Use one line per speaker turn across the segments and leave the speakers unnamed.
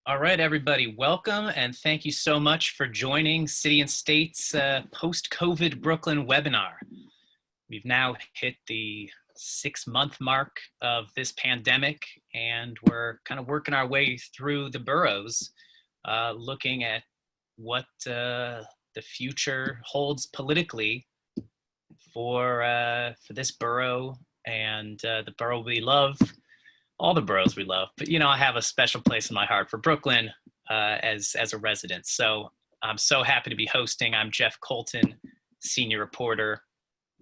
All right, everybody, welcome and thank you so much for joining City and State's post-COVID Brooklyn webinar. We've now hit the 6-month mark of this pandemic, and we're kind of working our way through the boroughs, looking at what the future holds politically for this borough and the borough we love. All the boroughs we love, but I have a special place in my heart for Brooklyn as a resident. So I'm so happy to be hosting. I'm Jeff Colton, senior reporter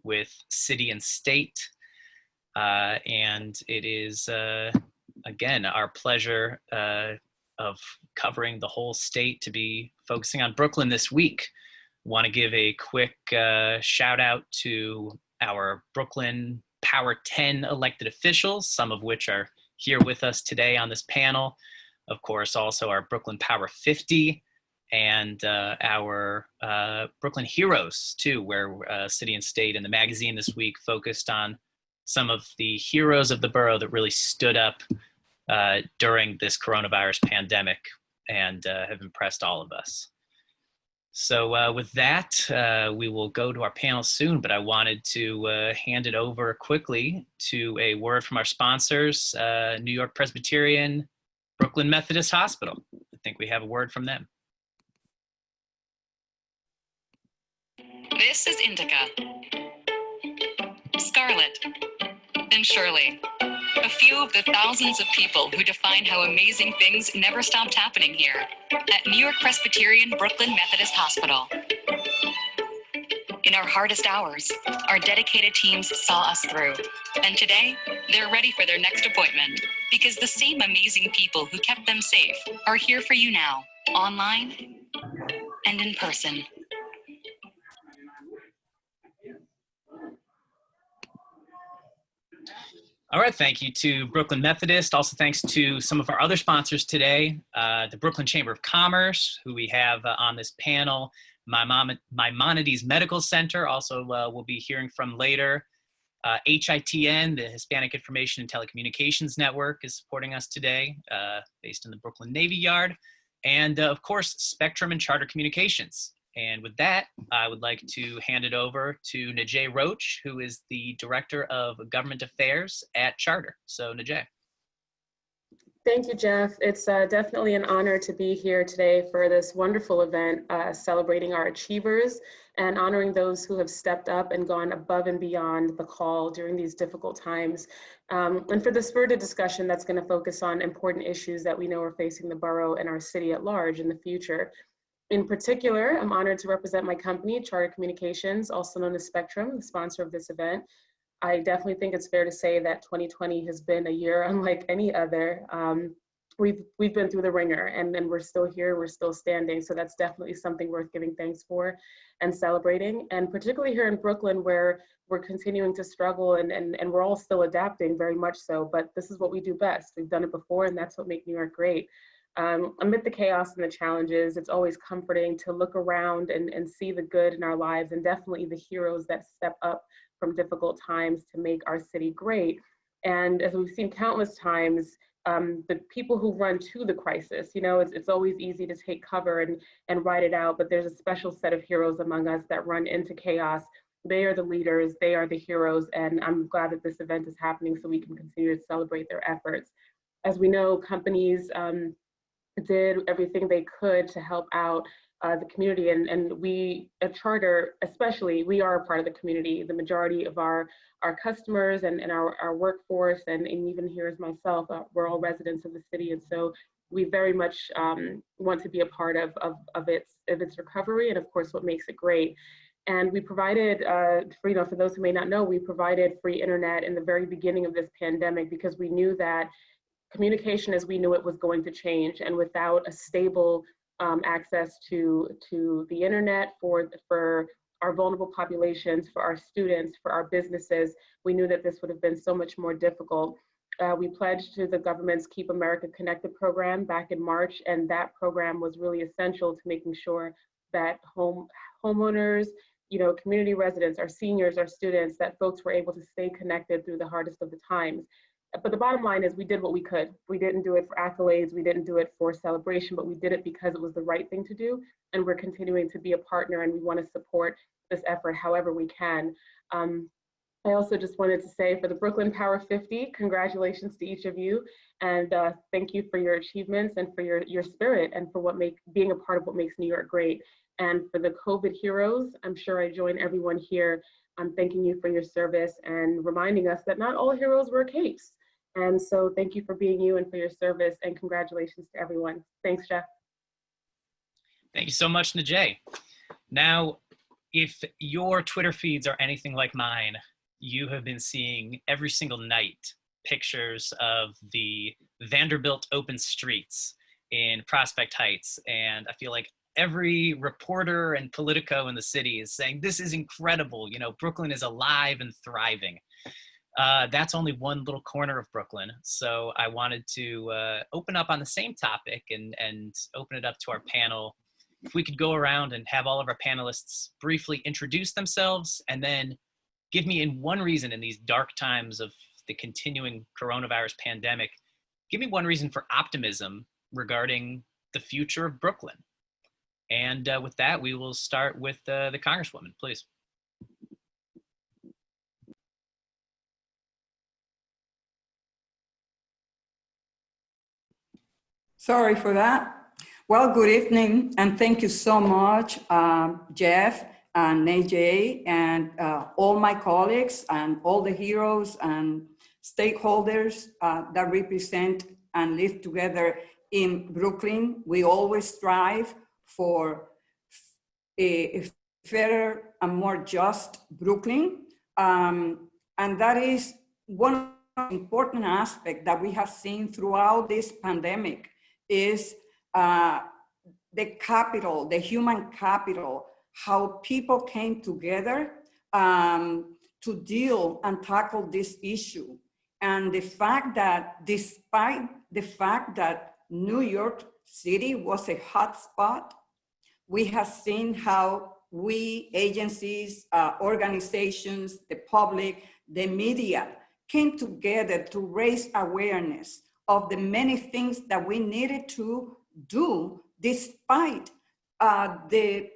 with City and State. And it is, again, our pleasure of covering the whole state to be focusing on Brooklyn this week. Want to give a quick shout out to our Brooklyn Power 10 elected officials, some of which are here with us today on this panel. Of course, also our Brooklyn Power 50 and our Brooklyn Heroes too, where City and State and the magazine this week focused on some of the heroes of the borough that really stood up during this coronavirus pandemic and have impressed all of us. So with that, we will go to our panel soon, but I wanted to hand it over quickly to a word from our sponsors, New York Presbyterian, Brooklyn Methodist Hospital. I think we have a word from them.
This is Indica, Scarlet, and Shirley, a few of the thousands of people who define how amazing things never stopped happening here at New York Presbyterian Brooklyn Methodist Hospital. In our hardest hours, our dedicated teams saw us through, and today they're ready for their next appointment because the same amazing people who kept them safe are here for you now, online and in person.
All right, thank you to Brooklyn Methodist. Also thanks to some of our other sponsors today, the Brooklyn Chamber of Commerce, who we have on this panel, Maimonides Medical Center, also we'll be hearing from later. HITN, the Hispanic Information and Telecommunications Network, is supporting us today, based in the Brooklyn Navy Yard. And of course, Spectrum and Charter Communications. And with that, I would like to hand it over to Najee Roach, who is the Director of Government Affairs at Charter. So Najee.
Thank you, Jeff. It's definitely an honor to be here today for this wonderful event, celebrating our achievers and honoring those who have stepped up and gone above and beyond the call during these difficult times. And for the spirited discussion that's going to focus on important issues that we know are facing the borough and our city at large in the future. In particular, I'm honored to represent my company, Charter Communications, also known as Spectrum, the sponsor of this event. I definitely think it's fair to say that 2020 has been a year unlike any other. We've been through the ringer, and we're still here, we're still standing. So that's definitely something worth giving thanks for and celebrating. And particularly here in Brooklyn, where we're continuing to struggle and we're all still adapting very much so, but this is what we do best. We've done it before, and that's what makes New York great. Amid the chaos and the challenges, it's always comforting to look around and see the good in our lives, and definitely the heroes that step up from difficult times to make our city great. And as we've seen countless times, the people who run to the crisis, it's always easy to take cover and ride it out, but there's a special set of heroes among us that run into chaos. They are the leaders, they are the heroes, and I'm glad that this event is happening so we can continue to celebrate their efforts. As we know, companies did everything they could to help out the community, and we at Charter especially, we are a part of the community. The majority of our customers and our workforce, and even here as myself, we're all residents of the city, and so we very much want to be a part of its recovery, and of course what makes it great. And we provided, for those who may not know, we provided free internet in the very beginning of this pandemic because we knew that communication as we knew it was going to change, and without a stable access to the internet for our vulnerable populations, for our students, for our businesses, we knew that this would have been so much more difficult. We pledged to the government's Keep America Connected program back in March, and that program was really essential to making sure that homeowners, community residents, our seniors, our students, that folks were able to stay connected through the hardest of the times. but the bottom line is we did what we could. We didn't do it for accolades. We didn't do it for celebration, but we did it because it was the right thing to do. And we're continuing to be a partner, and we want to support this effort however we can. I also just wanted to say, for the Brooklyn Power 50, congratulations to each of you. And thank you for your achievements and for your spirit, and for being a part of what makes New York great. And for the COVID heroes, I'm sure I join everyone here thanking you for your service and reminding us that not all heroes wear capes. And so thank you for being you and for your service, and congratulations to everyone. Thanks, Jeff.
Thank you so much, Najee. Now, if your Twitter feeds are anything like mine, you have been seeing every single night pictures of the Vanderbilt open streets in Prospect Heights. And I feel like every reporter and Politico in the city is saying, this is incredible. You know, Brooklyn is alive and thriving. That's only one little corner of Brooklyn. So I wanted to open up on the same topic and open it up to our panel. If we could go around and have all of our panelists briefly introduce themselves, and then give me in one reason in these dark times of the continuing coronavirus pandemic, give me one reason for optimism regarding the future of Brooklyn. And with that, we will start with the Congresswoman, please.
Sorry for that. Well, good evening, and thank you so much, Jeff and Najee, and all my colleagues and all the heroes and stakeholders that represent and live together in Brooklyn. We always strive for a fairer and more just Brooklyn. And that is one important aspect that we have seen throughout this pandemic is the capital, the human capital, how people came together to deal and tackle this issue. And the fact that despite the fact that New York City was a hotspot, we have seen how we, agencies, organizations, the public, the media, came together to raise awareness of the many things that we needed to do despite the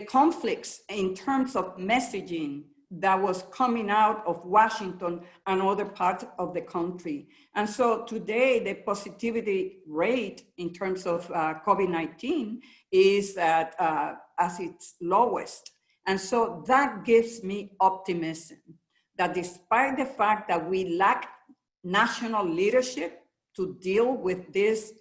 conflicts in terms of messaging that was coming out of Washington and other parts of the country. And so today, the positivity rate in terms of COVID-19 is at its lowest. And so that gives me optimism that despite the fact that we lack national leadership to deal with this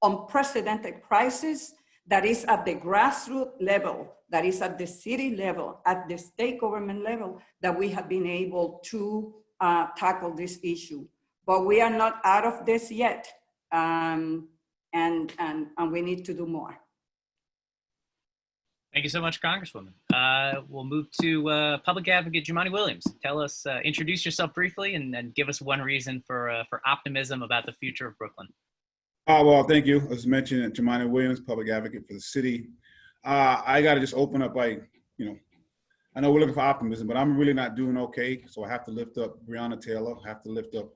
unprecedented crisis that is at the grassroots level, that is at the city level, at the state government level, that we have been able to tackle this issue. But we are not out of this yet, and we need to do more.
Thank you so much, Congresswoman. We'll move to Public Advocate Jimani Williams. Tell us, introduce yourself briefly, and give us one reason for optimism about the future of Brooklyn.
Well, thank you. As mentioned, Jimani Williams, Public Advocate for the city. I got to just open up by, I know we're looking for optimism, but I'm really not doing okay. So I have to lift up Breonna Taylor, have to lift up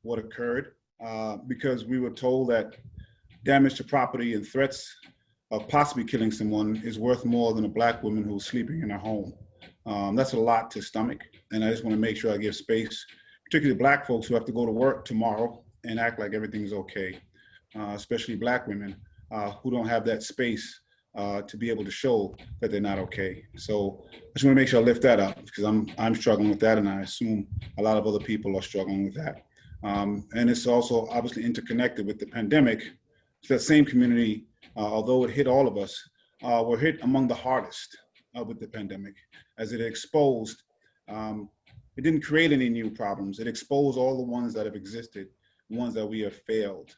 what occurred because we were told that damage to property and threats of possibly killing someone is worth more than a Black woman who's sleeping in her home. That's a lot to stomach. And I just want to make sure I give space, particularly Black folks who have to go to work tomorrow and act like everything's okay, especially Black women who don't have that space to be able to show that they're not okay. So I just want to make sure I lift that up because I'm struggling with that, and I assume a lot of other people are struggling with that. And it's also obviously interconnected with the pandemic. So that same community, although it hit all of us, were hit among the hardest with the pandemic, as it exposed. It didn't create any new problems. It exposed all the ones that have existed, ones that we have failed.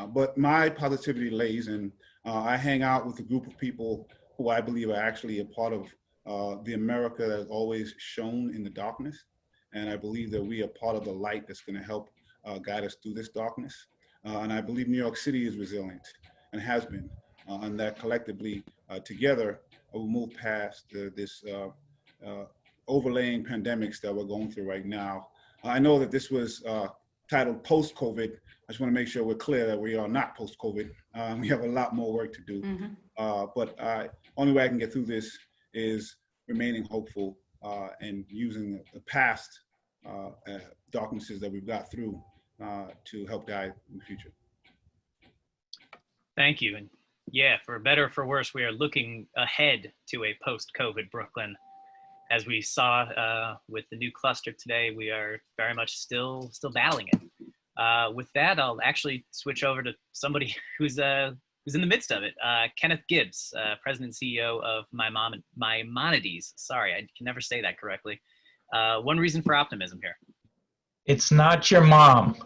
But my positivity lays in, I hang out with a group of people who I believe are actually a part of the America that has always shone in the darkness. And I believe that we are part of the light that's gonna help guide us through this darkness. And I believe New York City is resilient and has been, and that collectively together we'll move past this overlaying pandemics that we're going through right now. I know that this was titled post-COVID. I just want to make sure we're clear that we are not post-COVID. We have a lot more work to do. But only way I can get through this is remaining hopeful and using the past darknesses that we've got through to help guide in the future.
Thank you. And yeah, for better or for worse, we are looking ahead to a post-COVID Brooklyn. As we saw with the new cluster today, we are very much still battling it. With that, I'll actually switch over to somebody who's in the midst of it. Kenneth Gibbs, President and CEO of Maimonides. Sorry, I can never say that correctly. One reason for optimism here.
It's not your mom.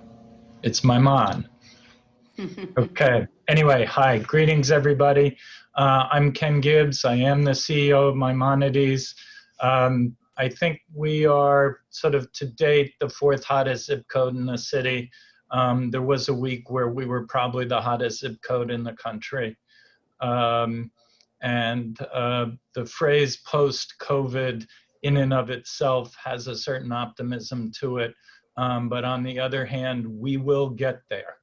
It's Maimon. Okay. Anyway, hi. Greetings, everybody. I'm Ken Gibbs. I am the CEO of Maimonides. I think we are sort of to date the 4th hottest zip code in the city. There was a week where we were probably the hottest zip code in the country. The phrase post-COVID in and of itself has a certain optimism to it. But on the other hand, we will get there.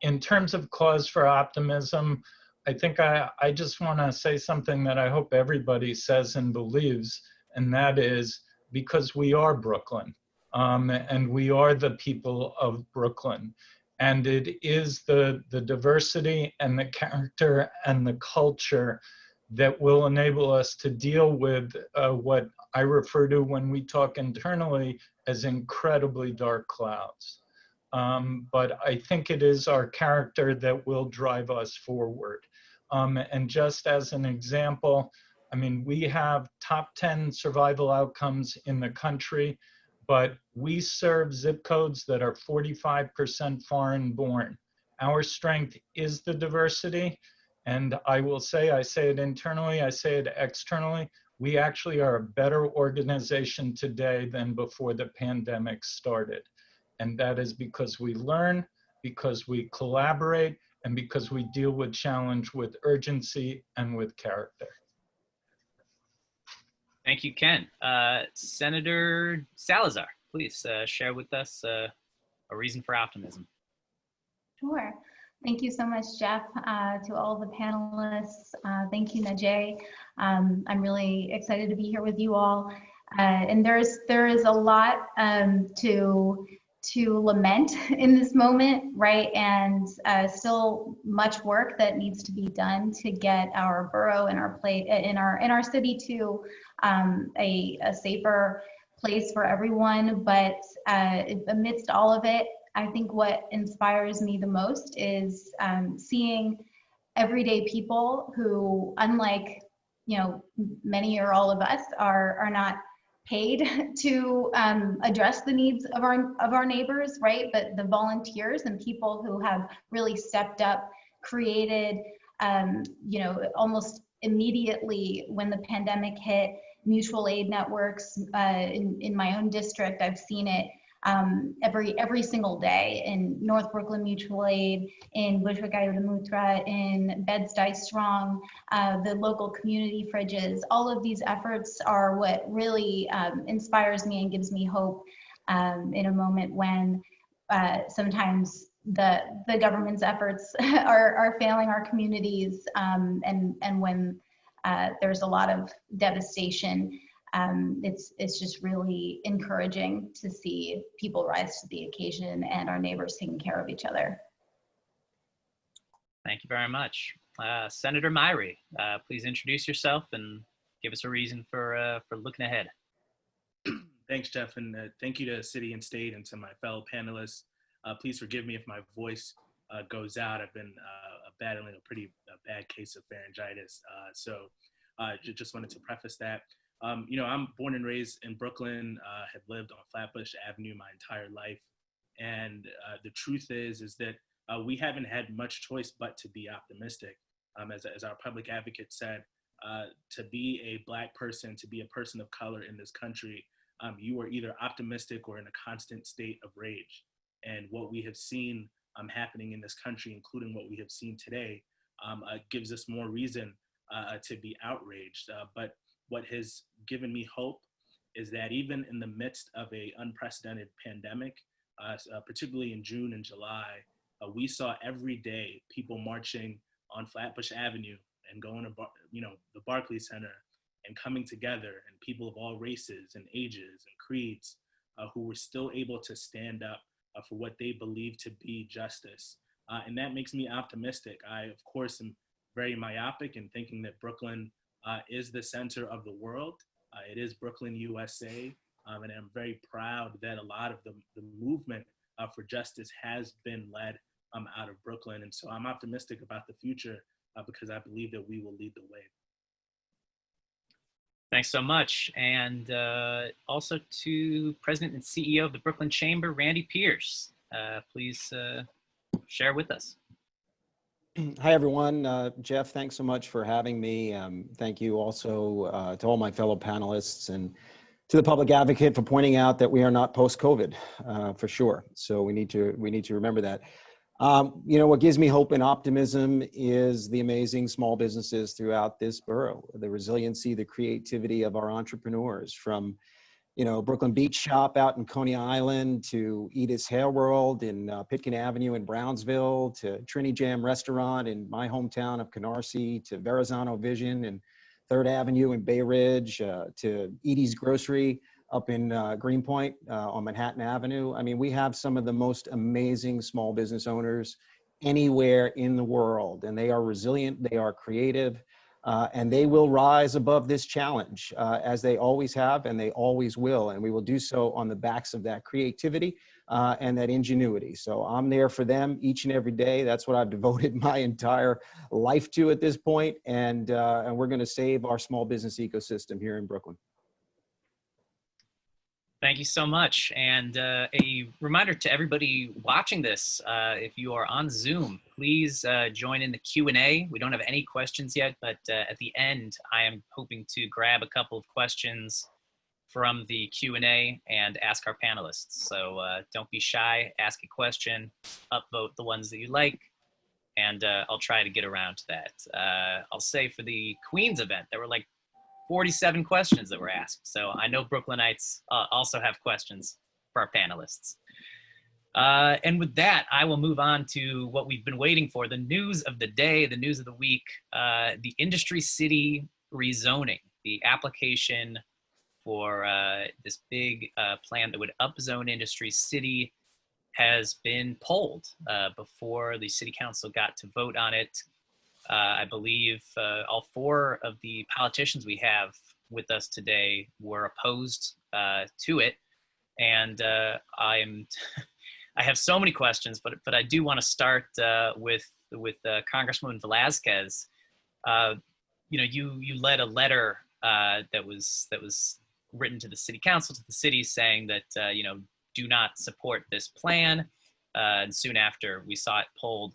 In terms of cause for optimism, I think I just want to say something that I hope everybody says and believes, and that is because we are Brooklyn, and we are the people of Brooklyn. And it is the diversity and the character and the culture that will enable us to deal with what I refer to when we talk internally as incredibly dark clouds. But I think it is our character that will drive us forward. And just as an example, I mean, we have top 10 survival outcomes in the country, but we serve zip codes that are 45% foreign born. Our strength is the diversity. And I will say, I say it internally, I say it externally, we actually are a better organization today than before the pandemic started. And that is because we learn, because we collaborate, and because we deal with challenge with urgency and with character.
Thank you, Ken. Senator Salazar, please share with us a reason for optimism.
Sure. Thank you so much, Jeff, to all the panelists. Thank you, Najee. I'm really excited to be here with you all. And there is a lot to lament in this moment, right? And still much work that needs to be done to get our borough and our city to a safer place for everyone. But amidst all of it, I think what inspires me the most is seeing everyday people who, unlike many or all of us, are not paid to address the needs of our neighbors, right? But the volunteers and people who have really stepped up, created, almost immediately when the pandemic hit, mutual aid networks in my own district. I've seen it every single day in North Brooklyn Mutual Aid, in Bushwick Mutra, in Bed-Stuy Strong, the local community fridges. All of these efforts are what really inspires me and gives me hope in a moment when sometimes the government's efforts are failing our communities, and when there's a lot of devastation. It's just really encouraging to see people rise to the occasion and our neighbors taking care of each other.
Thank you very much. Senator Myrie, please introduce yourself and give us a reason for looking ahead.
Thanks, Jeff, and thank you to City and State and to my fellow panelists. Please forgive me if my voice goes out. I've been battling a pretty bad case of pharyngitis, so just wanted to preface that. I'm born and raised in Brooklyn, have lived on Flatbush Avenue my entire life. And the truth is that we haven't had much choice but to be optimistic. As our public advocate said, to be a Black person, to be a person of color in this country, you are either optimistic or in a constant state of rage. And what we have seen happening in this country, including what we have seen today, gives us more reason to be outraged. But what has given me hope is that even in the midst of an unprecedented pandemic, particularly in June and July, we saw every day people marching on Flatbush Avenue and going to the Barclays Center and coming together, and people of all races and ages and creeds who were still able to stand up for what they believe to be justice. And that makes me optimistic. I, of course, am very myopic in thinking that Brooklyn is the center of the world. It is Brooklyn, USA. And I'm very proud that a lot of the movement for justice has been led out of Brooklyn. And so I'm optimistic about the future because I believe that we will lead the way.
Thanks so much. And also to President and CEO of the Brooklyn Chamber, Randy Pierce. Please share with us.
Hi, everyone. Jeff, thanks so much for having me. Thank you also to all my fellow panelists and to the public advocate for pointing out that we are not post-COVID, for sure. So we need to remember that. What gives me hope and optimism is the amazing small businesses throughout this borough, the resiliency, the creativity of our entrepreneurs, from Brooklyn Beach Shop out in Coney Island to Edith's Hair World in Pitkin Avenue in Brownsville, to Trini Jam Restaurant in my hometown of Canarsie, to Verrazano Vision and 3rd Avenue in Bay Ridge, to Edie's Grocery up in Greenpoint on Manhattan Avenue. I mean, we have some of the most amazing small business owners anywhere in the world, and they are resilient, they are creative, and they will rise above this challenge as they always have and they always will. And we will do so on the backs of that creativity and that ingenuity. So I'm there for them each and every day. That's what I've devoted my entire life to at this point. And we're going to save our small business ecosystem here in Brooklyn.
Thank you so much. And a reminder to everybody watching this, if you are on Zoom, please join in the Q&A. We don't have any questions yet, but at the end, I am hoping to grab a couple of questions from the Q&A and ask our panelists. So don't be shy, ask a question, upvote the ones that you like, and I'll try to get around to that. I'll say for the Queens event, there were like 47 questions that were asked. So I know Brooklynites also have questions for our panelists. And with that, I will move on to what we've been waiting for, the news of the day, the news of the week, the Industry City rezoning, the application for this big plan that would upzone Industry City has been polled before the City Council got to vote on it. I believe all 4 of the politicians we have with us today were opposed to it, and I have so many questions, but I do want to start with Congresswoman Velazquez. You led a letter that was written to the City Council, to the city, saying that do not support this plan, and soon after we saw it polled.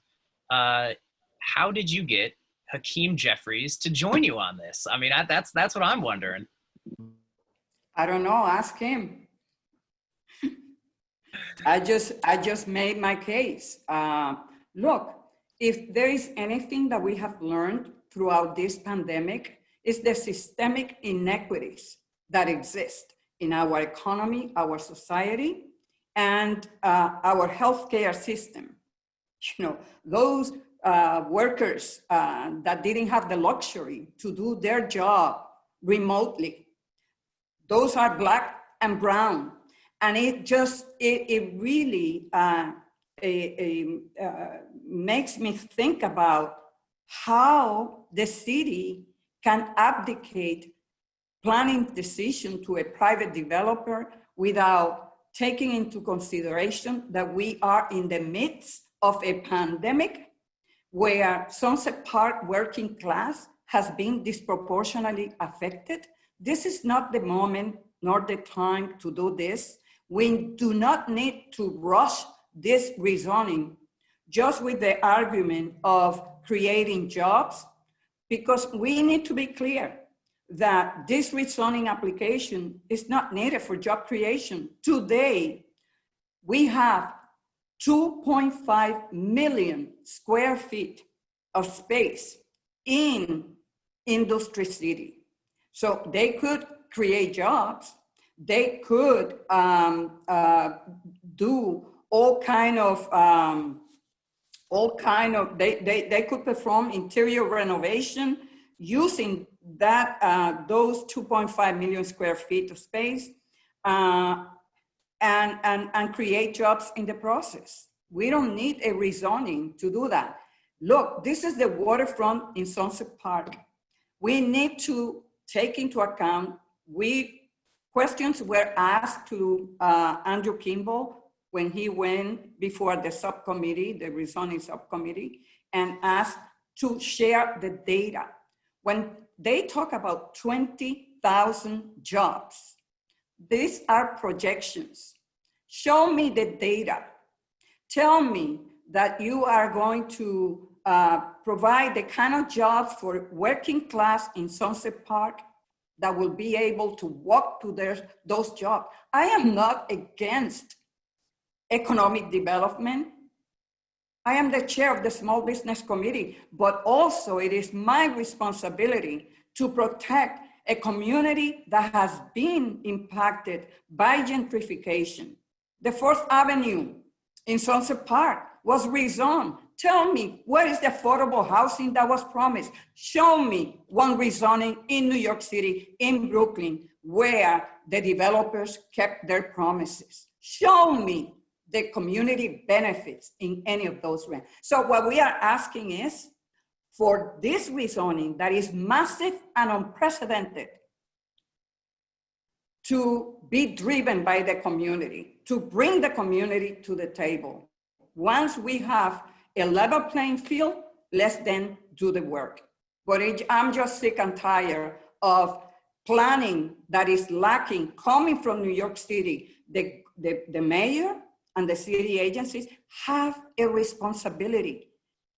How did you get Hakeem Jeffries to join you on this? I mean, that's what I'm wondering.
I don't know, ask him. I just made my case. Look, if there is anything that we have learned throughout this pandemic, it's the systemic inequities that exist in our economy, our society, and our healthcare system. Those workers that didn't have the luxury to do their job remotely, those are Black and brown. And it really makes me think about how the city can abdicate planning decision to a private developer without taking into consideration that we are in the midst of a pandemic where Sunset Park working class has been disproportionately affected. This is not the moment nor the time to do this. We do not need to rush this rezoning just with the argument of creating jobs, because we need to be clear that this rezoning application is not needed for job creation. Today, we have 2.5 million square feet of space in Industry City. So they could create jobs. they could do they could perform interior renovation using that those 2.5 million square feet of space and create jobs in the process. We don't need a rezoning to do that. Look, this is the waterfront in Sunset Park. We need to take into account, questions were asked to Andrew Kimball when he went before the subcommittee, the rezoning subcommittee, and asked to share the data. When they talk about 20,000 jobs, these are projections. Show me the data. Tell me that you are going to provide the kind of jobs for working class in Sunset Park that will be able to walk to those jobs. I am not against economic development. I am the chair of the Small Business Committee, but also it is my responsibility to protect a community that has been impacted by gentrification. The 4th Avenue in Sunset Park was rezoned. Tell me, where is the affordable housing that was promised? Show me one rezoning in New York City, in Brooklyn, where the developers kept their promises. Show me the community benefits in any of those rents. So what we are asking is for this rezoning that is massive and unprecedented to be driven by the community, to bring the community to the table. Once we have a level playing field, let's then do the work. But I'm just sick and tired of planning that is lacking coming from New York City. The mayor and the city agencies have a responsibility.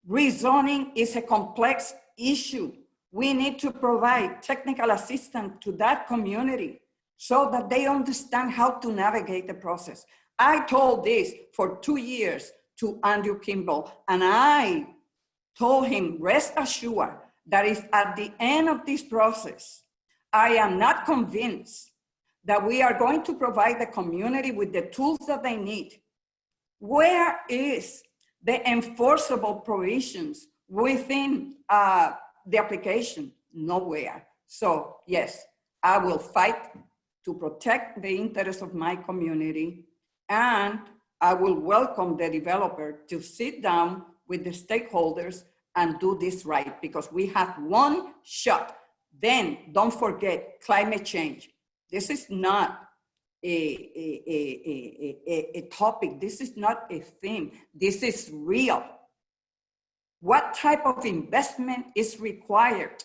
Rezoning is a complex issue. We need to provide technical assistance to that community so that they understand how to navigate the process. I told this for 2 years to Andrew Kimball, and I told him, rest assured that if at the end of this process, I am not convinced that we are going to provide the community with the tools that they need. Where is the enforceable provisions within the application? Nowhere. So yes, I will fight to protect the interests of my community, and I will welcome the developer to sit down with the stakeholders and do this right, because we have one shot. Then don't forget climate change. This is not a topic. This is not a theme. This is real. What type of investment is required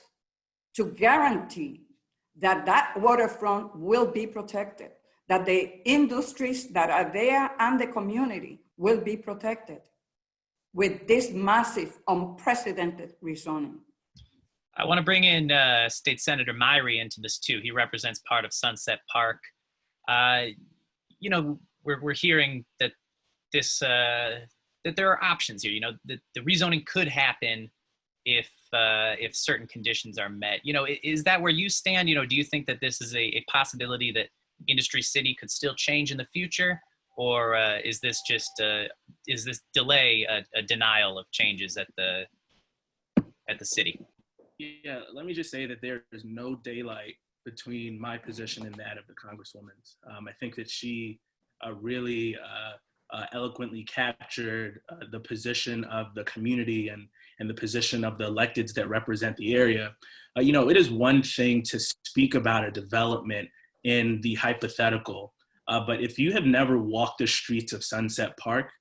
to guarantee that that waterfront will be protected, that the industries that are there and the community will be protected with this massive, unprecedented rezoning?
I want to bring in State Senator Myrie into this too. He represents part of Sunset Park. You know, we're hearing that this that there are options here. You know, the rezoning could happen if certain conditions are met. You know, is that where you stand? You know, do you think that this is a possibility that Industry City could still change in the future, or is this just is this delay a denial of changes at the city?
Yeah, let me just say that there is no daylight between my position and that of the Congresswoman's. I think that she really eloquently captured the position of the community and the position of the electeds that represent the area. You know, it is one thing to speak about a development in the hypothetical, but if you have never walked the streets of Sunset Park,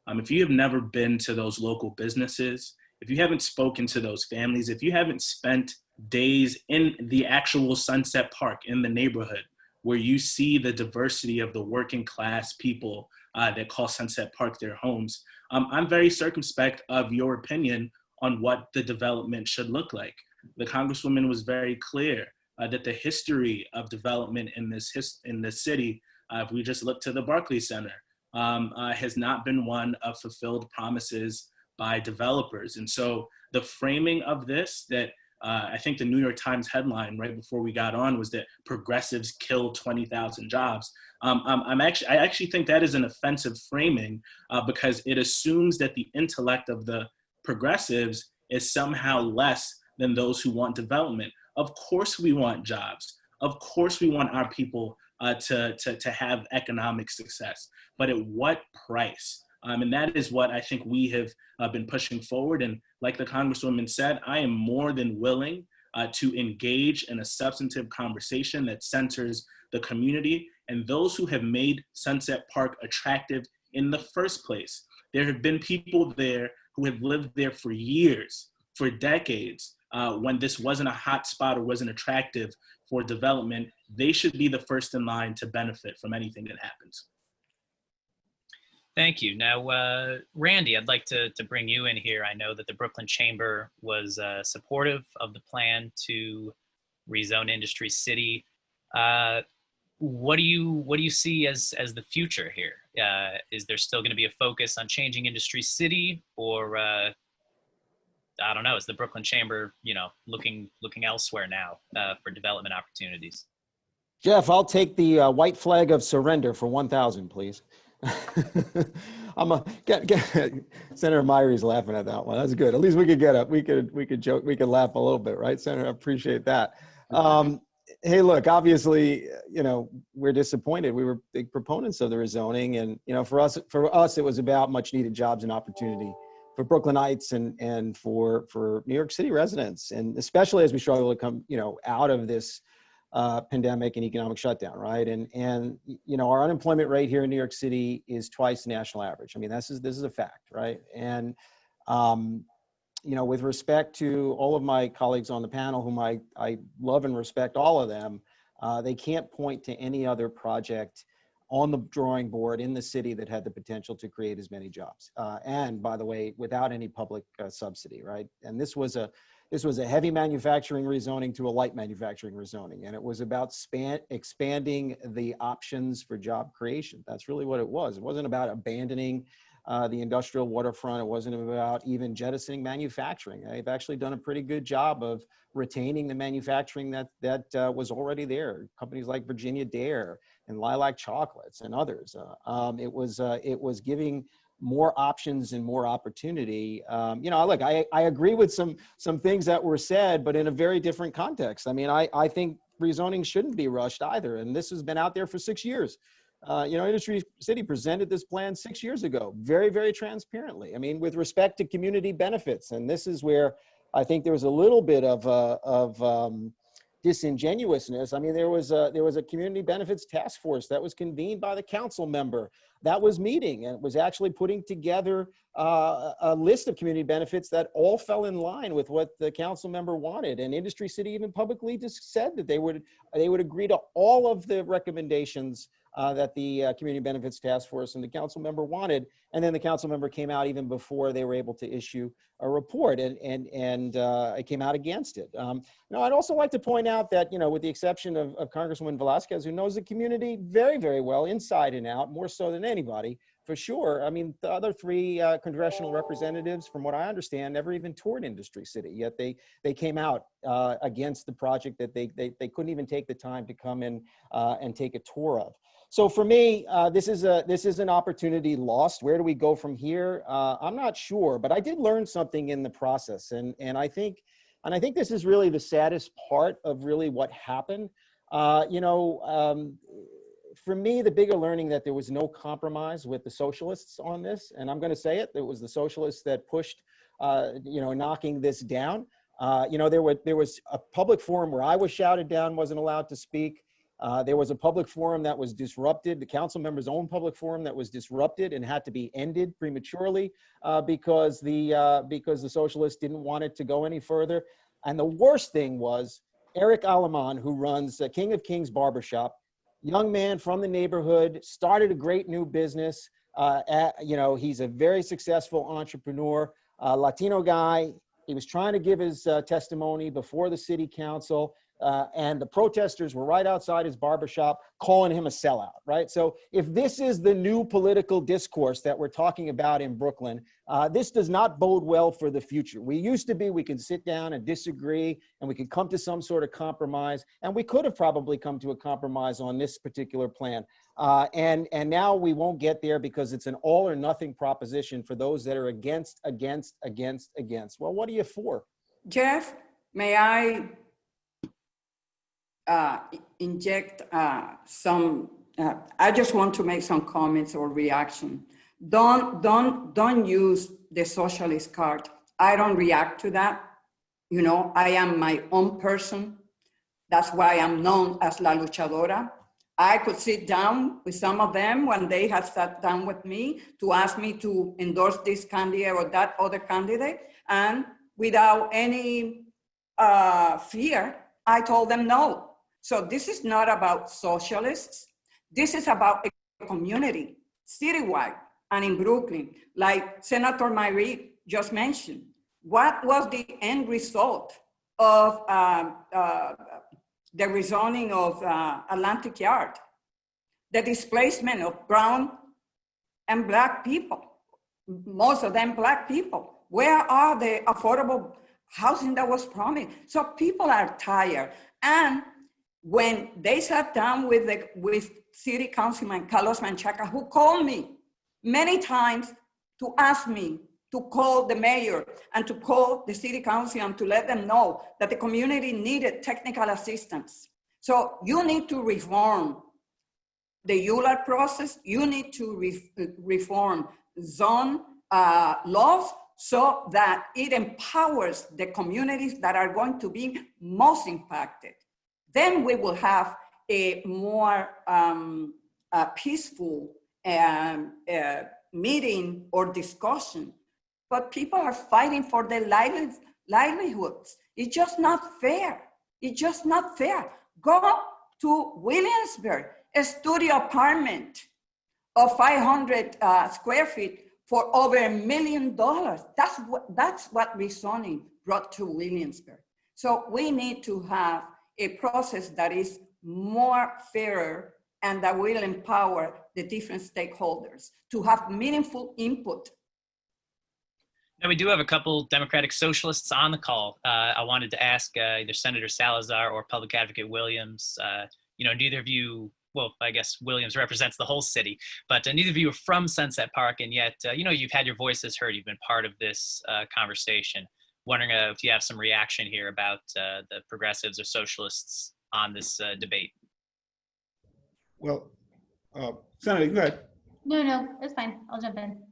if you have never been to those local businesses, if you haven't spoken to those families, if you haven't spent days in the actual Sunset Park, in the neighborhood, where you see the diversity of the working class people that call Sunset Park their homes, I'm very circumspect of your opinion on what the development should look like. The Congresswoman was very clear that the history of development in this city, if we just look to the Barclays Center, has not been one of fulfilled promises by developers. And so the framing of this, that I think the New York Times headline right before we got on was that progressives killed 20,000 jobs. I actually think that is an offensive framing because it assumes that the intellect of the progressives is somehow less than those who want development. Of course we want jobs. Of course we want our people to have economic success, but at what price? And that is what I think we have been pushing forward. And like the Congresswoman said, I am more than willing to engage in a substantive conversation that centers the community and those who have made Sunset Park attractive in the first place. There have been people there who have lived there for years, for decades, when this wasn't a hot spot or wasn't attractive for development. They should be the first in line to benefit from anything that happens.
Thank you. Now, Randy, I'd like to bring you in here. I know that the Brooklyn Chamber was supportive of the plan to rezone Industry City. What do you see as the future here? Is there still going to be a focus on changing Industry City, or I don't know, is the Brooklyn Chamber, looking elsewhere now for development opportunities?
Jeff, I'll take the white flag of surrender for 1,000, please. Senator Meyer's laughing at that one. That's good. At least we could get up. We could joke. We could laugh a little bit, right, Senator? I appreciate that. Hey, look, obviously, we're disappointed. We were big proponents of the rezoning, and for us, it was about much needed jobs and opportunity for Brooklynites and for New York City residents, and especially as we struggle to come, out of this pandemic and economic shutdown, right? And our unemployment rate here in New York City is twice the national average. I mean, this is a fact, right? And with respect to all of my colleagues on the panel, whom I love and respect all of them, they can't point to any other project on the drawing board in the city that had the potential to create as many jobs. And by the way, without any public subsidy, right? And this was a heavy manufacturing rezoning to a light manufacturing rezoning. And it was about expanding the options for job creation. That's really what it was. It wasn't about abandoning the industrial waterfront. It wasn't about even jettisoning manufacturing. They've actually done a pretty good job of retaining the manufacturing that was already there. Companies like Virginia Dare and Lilac Chocolates and others. It was giving more options and more opportunity. Look, I agree with some things that were said, but in a very different context. I mean, I think rezoning shouldn't be rushed either. And this has been out there for 6 years. Industry City presented this plan 6 years ago, very, very transparently. I mean, with respect to community benefits. And this is where I think there was a little bit of disingenuousness. I mean, there was a community benefits task force that was convened by the council member that was meeting and was actually putting together a list of community benefits that all fell in line with what the council member wanted. And Industry City even publicly just said that they would agree to all of the recommendations that the Community Benefits Task Force and the council member wanted. And then the council member came out even before they were able to issue a report and it came out against it. I'd also like to point out that, with the exception of Congresswoman Velasquez, who knows the community very, very well, inside and out, more so than anybody, for sure. I mean, the other three congressional representatives, from what I understand, never even toured Industry City, yet they came out against the project that they couldn't even take the time to come in and take a tour of. So for me, this is an opportunity lost. Where do we go from here? I'm not sure, but I did learn something in the process, and I think this is really the saddest part of really what happened. For me, the bigger learning that there was no compromise with the socialists on this, and I'm going to say it. It was the socialists that pushed, knocking this down. There was a public forum where I was shouted down, wasn't allowed to speak. There was a public forum that was disrupted, the council members' own public forum that was disrupted and had to be ended prematurely because the socialists didn't want it to go any further. And the worst thing was Eric Alaman, who runs King of Kings Barbershop, young man from the neighborhood, started a great new business. He's a very successful entrepreneur, Latino guy. He was trying to give his testimony before the city council. and the protesters were right outside his barbershop calling him a sellout, right? So if this is the new political discourse that we're talking about in Brooklyn, this does not bode well for the future. We could sit down and disagree, and we could come to some sort of compromise, and we could have probably come to a compromise on this particular plan. And now we won't get there because it's an all or nothing proposition for those that are against. Well, what are you for?
Jeff, may I inject some, I just want to make some comments or reaction. Don't use the socialist card. I don't react to that. You know, I am my own person. That's why I'm known as La Luchadora. I could sit down with some of them when they have sat down with me to ask me to endorse this candidate or that other candidate. And without any fear, I told them no. So this is not about socialists. This is about a community, citywide and in Brooklyn, like Senator Marie just mentioned. What was the end result of the rezoning of Atlantic Yard? The displacement of brown and black people, most of them black people. Where are the affordable housing that was promised? So people are tired. And when they sat down with City Councilman Carlos Menchaca, who called me many times to ask me to call the mayor and to call the city council and to let them know that the community needed technical assistance. So you need to reform the ULAR process. You need to reform zone laws so that it empowers the communities that are going to be most impacted. Then we will have a more peaceful meeting or discussion. But people are fighting for their livelihoods. It's just not fair. It's just not fair. Go to Williamsburg, a studio apartment of 500 square feet for over $1 million. That's what rezoning brought to Williamsburg. So we need to have a process that is more fairer and that will empower the different stakeholders to have meaningful input.
Now, we do have a couple Democratic Socialists on the call. I wanted to ask either Senator Salazar or Public Advocate Williams, neither of you, well, I guess Williams represents the whole city, but neither of you are from Sunset Park, and yet, you've had your voices heard. You've been part of this conversation. Wondering if you have some reaction here about the progressives or socialists on this debate.
Well, Senator, go ahead.
No, it's fine. I'll jump in.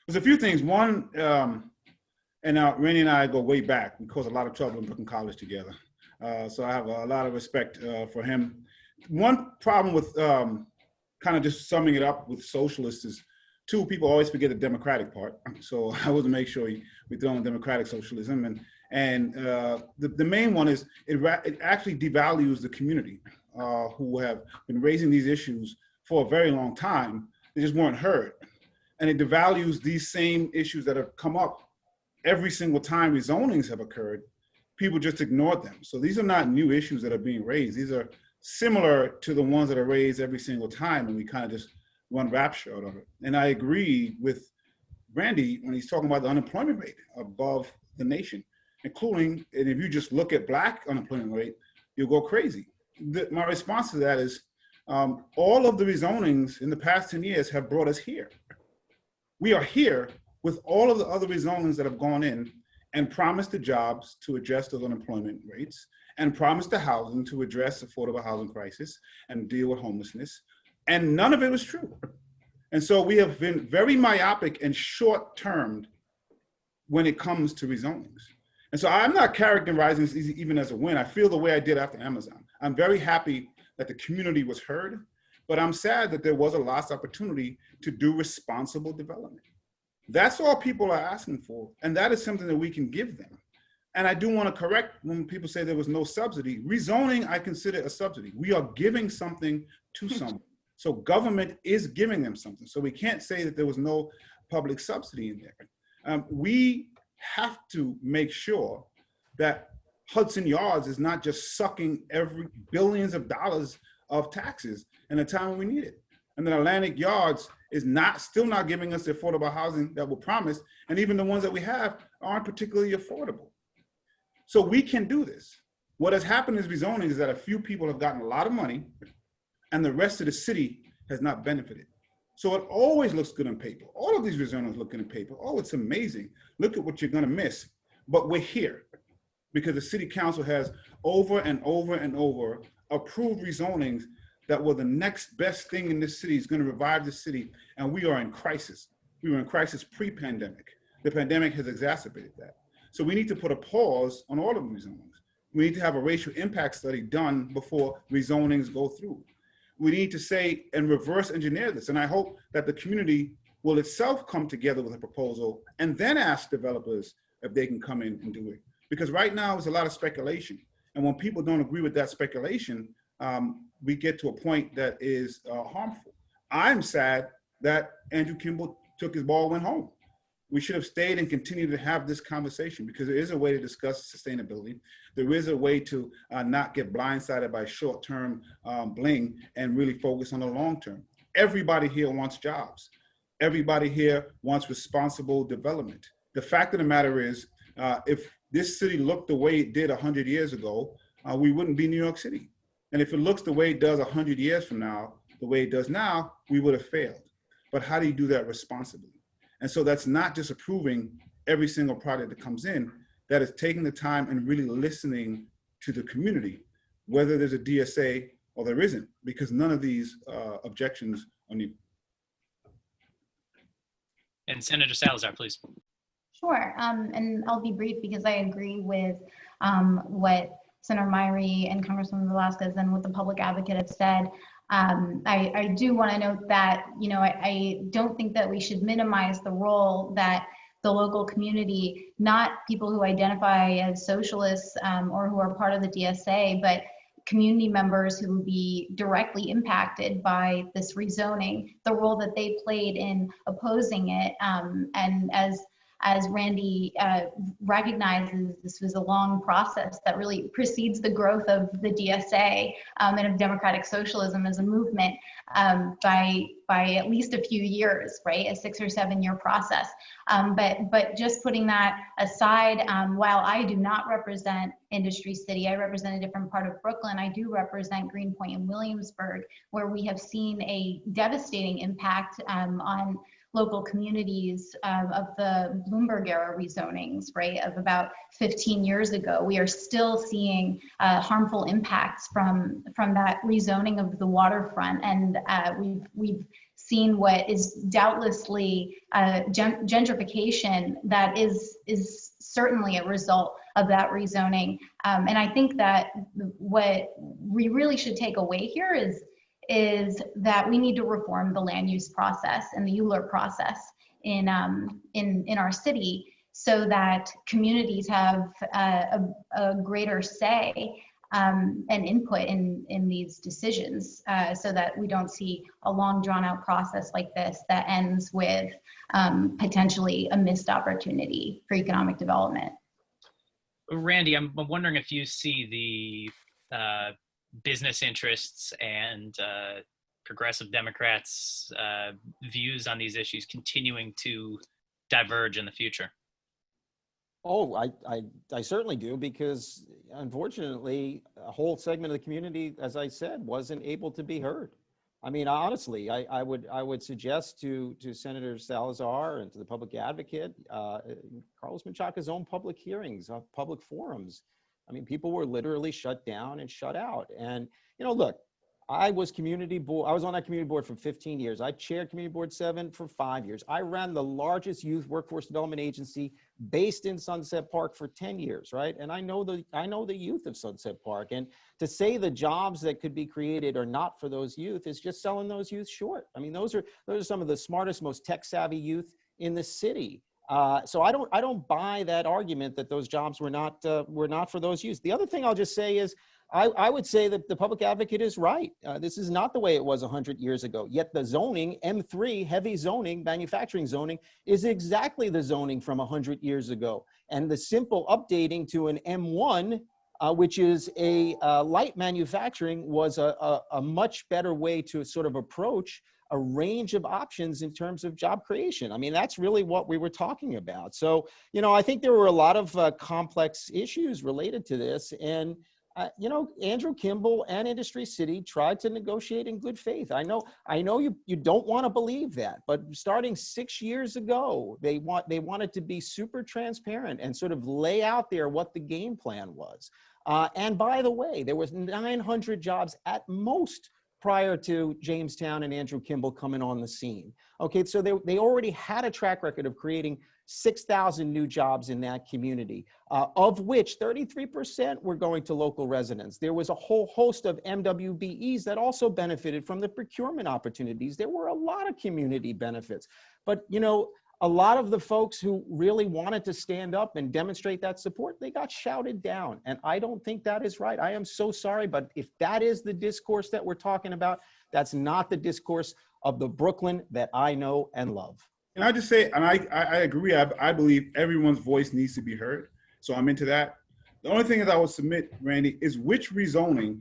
There's a few things. One, and now Randy and I go way back. We caused a lot of trouble in Brooklyn College together. So I have a lot of respect for him. One problem with kind of just summing it up with socialists is, two, people always forget the democratic part. So I want to make sure we throw in democratic socialism. And the main one is it actually devalues the community who have been raising these issues for a very long time. They just weren't heard. And it devalues these same issues that have come up every single time rezonings have occurred. People just ignored them. So these are not new issues that are being raised. These are similar to the ones that are raised every single time, and we kind of just run roughshod of it. And I agree with Randy when he's talking about the unemployment rate above the nation, including, and if you just look at Black unemployment rate, you'll go crazy. My response to that is all of the rezonings in the past 10 years have brought us here. We are here with all of the other rezonings that have gone in and promised the jobs to address those unemployment rates and promised the housing to address the affordable housing crisis and deal with homelessness. And none of it was true. And so we have been very myopic and short-termed when it comes to rezonings. And so I'm not characterizing this even as a win. I feel the way I did after Amazon. I'm very happy that the community was heard, but I'm sad that there was a lost opportunity to do responsible development. That's all people are asking for, and that is something that we can give them. And I do want to correct when people say there was no subsidy. Rezoning, I consider a subsidy. We are giving something to someone. So government is giving them something. So we can't say that there was no public subsidy in there. We have to make sure that Hudson Yards is not just sucking every billions of dollars of taxes in a time when we need it. And then Atlantic Yards is still not giving us the affordable housing that were promised. And even the ones that we have aren't particularly affordable. So we can do this. What has happened is rezoning is that a few people have gotten a lot of money and the rest of the city has not benefited. So it always looks good on paper. All of these rezonings look good on paper. Oh, it's amazing. Look at what you're gonna miss. But we're here because the city council has over and over and over approved rezonings that were the next best thing in this city, is gonna revive the city, and we are in crisis. We were in crisis pre-pandemic. The pandemic has exacerbated that. So we need to put a pause on all of the rezonings. We need to have a racial impact study done before rezonings go through. We need to say and reverse engineer this. And I hope that the community will itself come together with a proposal and then ask developers if they can come in and do it. Because right now there's a lot of speculation. And when people don't agree with that speculation, we get to a point that is harmful. I'm sad that Andrew Kimball took his ball and went home. We should have stayed and continued to have this conversation, because there is a way to discuss sustainability. There is a way to not get blindsided by short-term bling and really focus on the long-term. Everybody here wants jobs. Everybody here wants responsible development. The fact of the matter is, if this city looked the way it did 100 years ago, we wouldn't be New York City. And if it looks the way it does 100 years from now, the way it does now, we would have failed. But how do you do that responsibly? And so that's not just approving every single project that comes in, that is taking the time and really listening to the community, whether there's a DSA or there isn't, because none of these objections are needed.
And Senator Salazar, please.
Sure, and I'll be brief because I agree with what Senator Myrie and Congresswoman Velasquez and what the public advocate have said. I do want to note that, you know, I don't think that we should minimize the role that the local community, not people who identify as socialists or who are part of the DSA, but community members who would be directly impacted by this rezoning, the role that they played in opposing it. And as Randy recognizes, this was a long process that really precedes the growth of the DSA and of democratic socialism as a movement by at least a few years, right? A 6 or 7 year process. But just putting that aside, while I do not represent Industry City, I represent a different part of Brooklyn. I do represent Greenpoint and Williamsburg, where we have seen a devastating impact on local communities of the Bloomberg era rezonings, right, of about 15 years ago. We are still seeing harmful impacts from that rezoning of the waterfront, and we've seen what is doubtlessly gentrification that is certainly a result of that rezoning. And I think that what we really should take away here is that we need to reform the land use process and the ULURP process in our city, so that communities have a greater say and input in these decisions, so that we don't see a long drawn out process like this that ends with potentially a missed opportunity for economic development.
Randy, I'm wondering if you see the business interests and progressive Democrats' views on these issues continuing to diverge in the future.
Oh, I certainly do, because unfortunately, a whole segment of the community, as I said, wasn't able to be heard. I mean, honestly, I would suggest to Senator Salazar and to the public advocate, Carlos Menchaca's own public hearings, public forums. I mean, people were literally shut down and shut out. And, you know, look, I was on that community board for 15 years. I chaired Community Board 7 for 5 years. I ran the largest youth workforce development agency based in Sunset Park for 10 years, right? And I know the youth of Sunset Park. And to say the jobs that could be created are not for those youth is just selling those youth short. I mean, those are some of the smartest, most tech-savvy youth in the city. So I don't buy that argument that those jobs were not for those youth. The other thing I'll just say is, I would say that the public advocate is right. This is not the way it was 100 years ago. Yet the zoning, M3, heavy zoning, manufacturing zoning, is exactly the zoning from 100 years ago. And the simple updating to an M1 which is light manufacturing was a much better way to sort of approach a range of options in terms of job creation. I mean, that's really what we were talking about. So, you know, I think there were a lot of complex issues related to this. And, you know, Andrew Kimball and Industry City tried to negotiate in good faith. I know you don't want to believe that, but starting 6 years ago, they wanted to be super transparent and sort of lay out there what the game plan was. And by the way, there was 900 jobs at most prior to Jamestown and Andrew Kimball coming on the scene. Okay, so they already had a track record of creating 6,000 new jobs in that community, of which 33% were going to local residents. There was a whole host of MWBEs that also benefited from the procurement opportunities. There were a lot of community benefits. But, you know, a lot of the folks who really wanted to stand up and demonstrate that support, they got shouted down. And I don't think that is right. I am so sorry, but if that is the discourse that we're talking about, that's not the discourse of the Brooklyn that I know and love.
And I just say, and I agree, I believe everyone's voice needs to be heard. So I'm into that. The only thing that I would submit, Randy, is which rezoning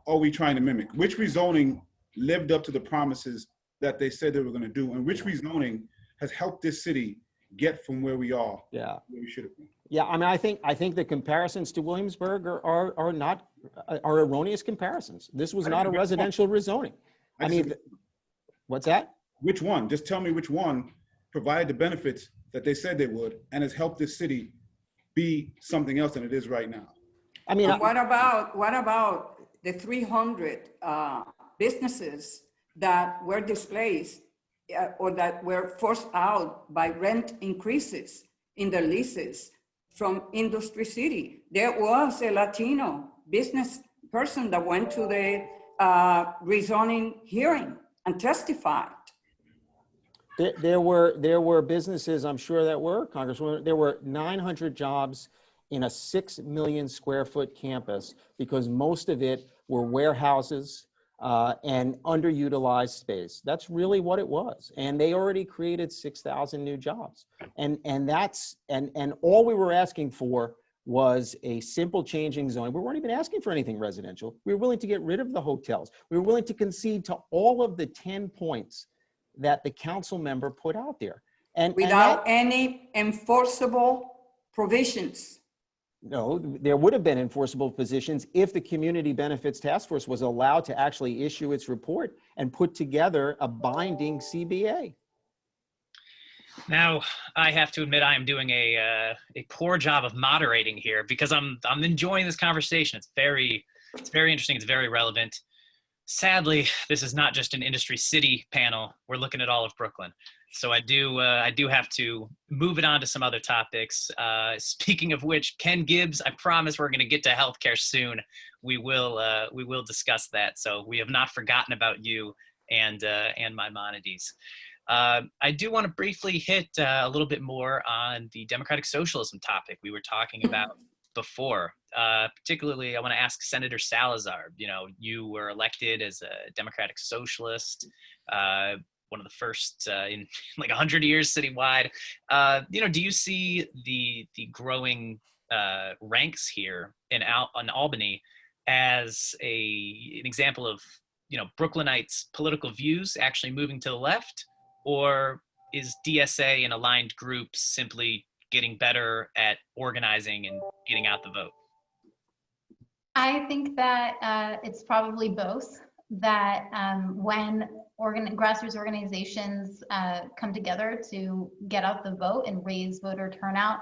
are we trying to mimic? Which rezoning lived up to the promises that they said they were going to do? And which rezoning has helped this city get from where we are, where we should have been?
Yeah, I mean, I think the comparisons to Williamsburg are erroneous comparisons. This was not a residential rezoning. I mean, what's that?
Which one? Just tell me which one provided the benefits that they said they would and has helped this city be something else than it is right now.
I mean, what about the 300 businesses that were displaced or that were forced out by rent increases in the leases from Industry City? There was a Latino business person that went to the rezoning hearing and testified.
There were businesses, I'm sure that were, Congresswoman, there were 900 jobs in a 6 million square foot campus because most of it were warehouses and underutilized space. That's really what it was. And they already created 6,000 new jobs. And all we were asking for was a simple changing zone. We weren't even asking for anything residential. We were willing to get rid of the hotels. We were willing to concede to all of the 10 points that the council member put out there. And
without any enforceable provisions.
No, there would have been enforceable positions if the Community Benefits Task Force was allowed to actually issue its report and put together a binding CBA.
Now, I have to admit I am doing a poor job of moderating here because I'm enjoying this conversation. It's very interesting. It's very relevant. Sadly, this is not just an Industry City panel. We're looking at all of Brooklyn. So I do have to move it on to some other topics. Speaking of which, Ken Gibbs, I promise we're going to get to healthcare soon. We will discuss that. So we have not forgotten about you and Maimonides. I do want to briefly hit a little bit more on the democratic socialism topic we were talking about before. Particularly, I want to ask Senator Salazar. You know, you were elected as a democratic socialist, one of the first in like 100 years citywide. You know, do you see the growing ranks here in Albany as an example of, you know, Brooklynites' political views actually moving to the left, or is DSA and aligned groups simply getting better at organizing and getting out the vote?
I think that it's probably both. That when grassroots organizations come together to get out the vote and raise voter turnout,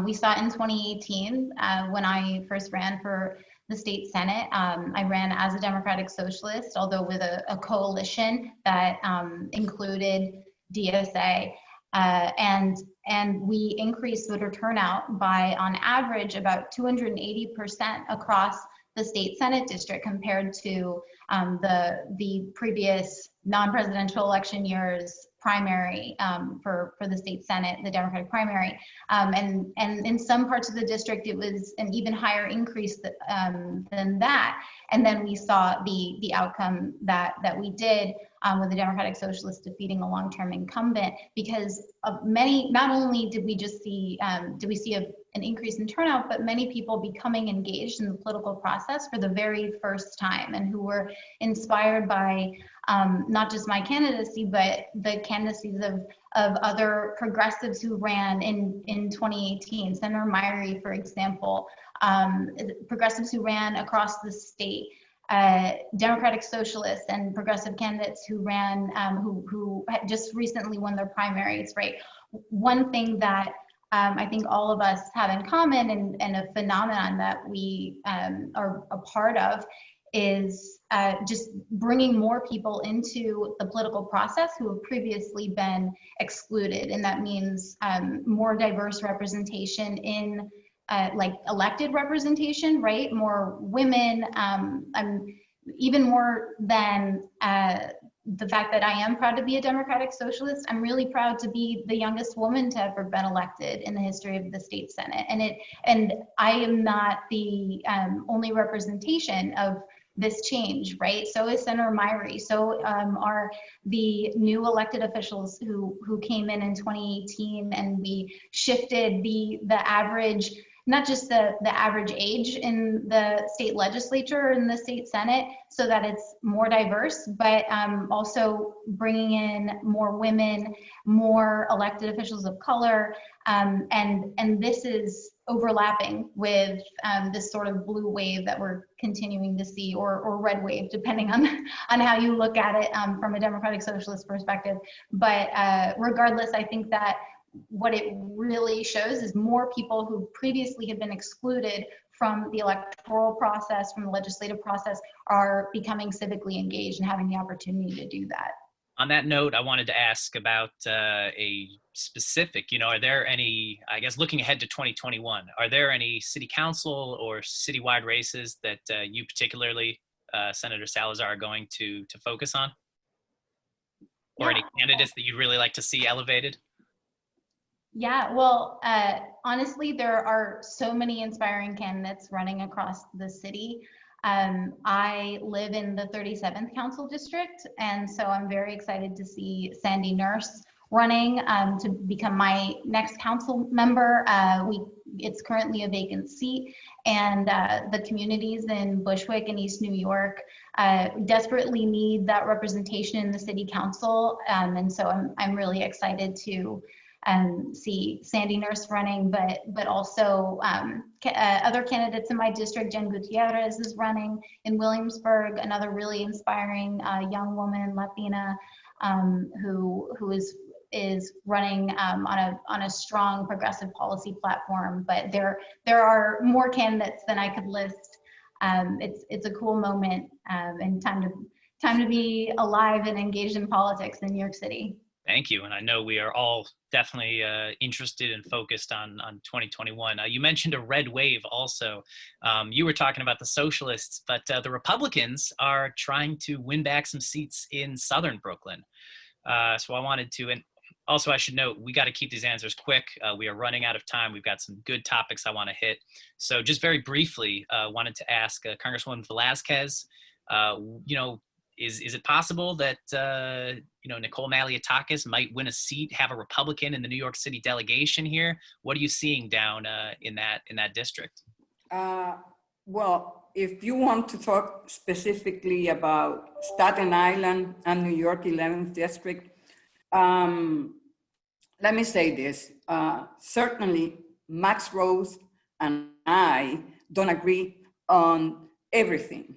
we saw it in 2018 when I first ran for the state Senate. I ran as a Democratic Socialist, although with a coalition that included DSA. And we increased voter turnout by, on average, about 280% across the state Senate district compared to the previous non-presidential election year's primary for the state Senate, the Democratic primary. And in some parts of the district, it was an even higher increase than that. And then we saw the outcome that we did with the Democratic Socialists defeating a long-term incumbent, because of many, not only did we just see, did we see an increase in turnout, but many people becoming engaged in the political process for the very first time, and who were inspired by not just my candidacy, but the candidacies of other progressives who ran in 2018. Senator Myrie, for example, progressives who ran across the state, Democratic socialists and progressive candidates who ran, who had just recently won their primaries, right? One thing that I think all of us have in common, and a phenomenon that we are a part of, is just bringing more people into the political process who have previously been excluded. And that means more diverse representation in like elected representation, right? More women, even more than the fact that I am proud to be a Democratic socialist. I'm really proud to be the youngest woman to ever been elected in the history of the state Senate. And I am not the only representation of this change, right? So is Senator Myrie. So are the new elected officials who came in 2018, and we shifted the average, not just the average age in the state legislature and the state Senate, so that it's more diverse, but also bringing in more women, more elected officials of color, and this is overlapping with this sort of blue wave that we're continuing to see, or red wave, depending on how you look at it from a Democratic Socialist perspective. But regardless, I think that what it really shows is more people who previously had been excluded from the electoral process, from the legislative process, are becoming civically engaged and having the opportunity to do that.
On that note, I wanted to ask about a specific, are there any, I guess looking ahead to 2021, are there any city council or citywide races that you particularly, Senator Salazar, are going to focus on? Or any candidates that you'd really like to see elevated?
Yeah, well, honestly, there are so many inspiring candidates running across the city. I live in the 37th Council District, and so I'm very excited to see Sandy Nurse running to become my next council member. It's currently a vacant seat, and the communities in Bushwick and East New York desperately need that representation in the city council, and so I'm really excited to see Sandy Nurse running, but also other candidates in my district. Jen Gutierrez is running in Williamsburg, another really inspiring young woman, Latina, who is running on a strong progressive policy platform. But there are more candidates than I could list. It's a cool moment and time to be alive and engaged in politics in New York City.
Thank you. And I know we are all definitely interested and focused on 2021. You mentioned a red wave also. You were talking about the socialists, but the Republicans are trying to win back some seats in Southern Brooklyn. So I wanted to, and also I should note, we got to keep these answers quick. We are running out of time. We've got some good topics I want to hit. So just very briefly, wanted to ask Congresswoman Velazquez, is it possible that Nicole Malliotakis might win a seat, have a Republican in the New York City delegation here? What are you seeing down in that district?
Well, if you want to talk specifically about Staten Island and New York 11th District, let me say this. Certainly, Max Rose and I don't agree on everything,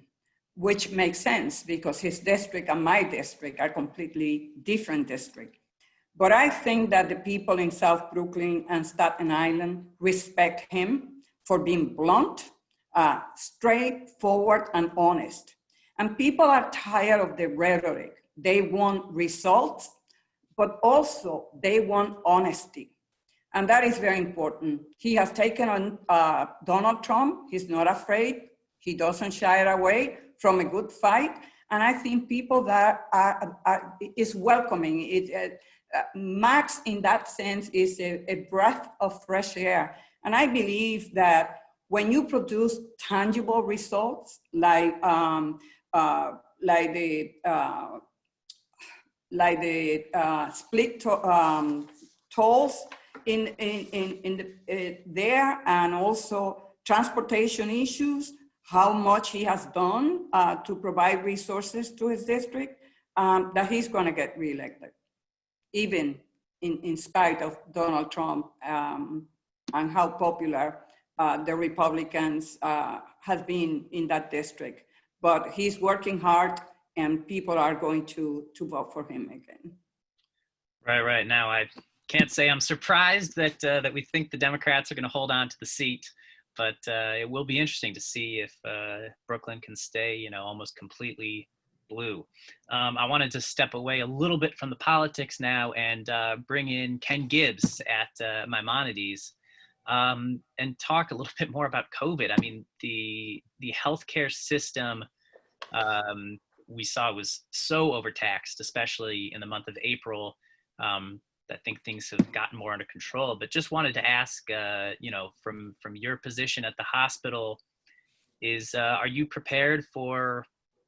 which makes sense because his district and my district are completely different districts. But I think that the people in South Brooklyn and Staten Island respect him for being blunt, straightforward, and honest. And people are tired of the rhetoric. They want results, but also they want honesty. And that is very important. He has taken on Donald Trump. He's not afraid. He doesn't shy away from a good fight. And I think people that is welcoming. Max, in that sense, is a breath of fresh air. And I believe that when you produce tangible results, like the split tolls there, and also transportation issues, how much he has done to provide resources to his district, that he's going to get reelected, even in spite of Donald Trump and how popular the Republicans has been in that district. But he's working hard, and people are going to vote for him again.
Right. Now, I can't say I'm surprised that that we think the Democrats are going to hold on to the seat, but it will be interesting to see if Brooklyn can stay, almost completely blue. I wanted to step away a little bit from the politics now and bring in Ken Gibbs at Maimonides and talk a little bit more about COVID. I mean, the healthcare system we saw was so overtaxed, especially in the month of April. I think things have gotten more under control, but just wanted to ask, from your position at the hospital, are you prepared for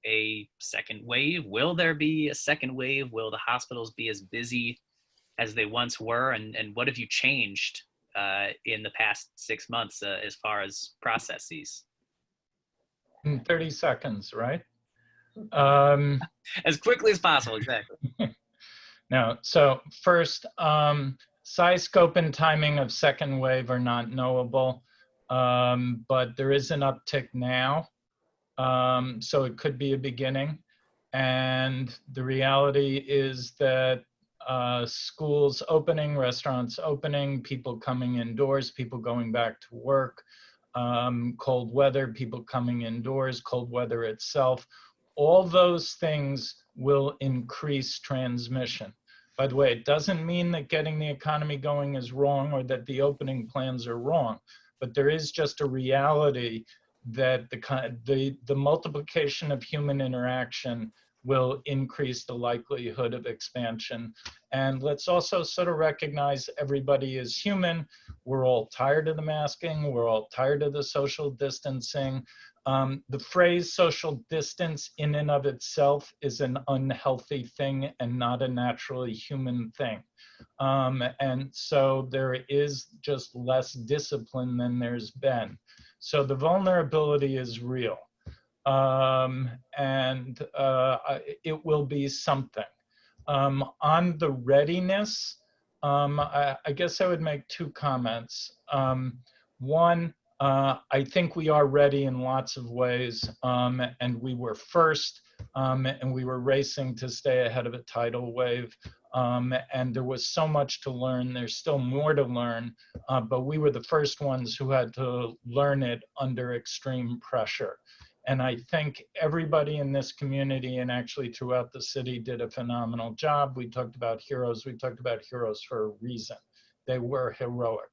a second wave? Will there be a second wave? Will the hospitals be as busy as they once were? And what have you changed in the past 6 months as far as processes?
In 30 seconds, right?
As quickly as possible, exactly.
No, so first, size, scope, and timing of second wave are not knowable, but there is an uptick now, so it could be a beginning. And the reality is that schools opening, restaurants opening, people coming indoors, people going back to work, cold weather, people coming indoors, cold weather itself, all those things will increase transmission. By the way, it doesn't mean that getting the economy going is wrong or that the opening plans are wrong, but there is just a reality that the multiplication of human interaction will increase the likelihood of expansion. And let's also sort of recognize everybody is human. We're all tired of the masking. We're all tired of the social distancing. The phrase social distance in and of itself is an unhealthy thing and not a naturally human thing. And so there is just less discipline than there's been. So the vulnerability is real. And it will be something. On the readiness, I guess I would make two comments. One, I think we are ready in lots of ways, and we were first, and we were racing to stay ahead of a tidal wave, and there was so much to learn. There's still more to learn, but we were the first ones who had to learn it under extreme pressure. And I think everybody in this community and actually throughout the city did a phenomenal job. We talked about heroes. We talked about heroes for a reason. They were heroic.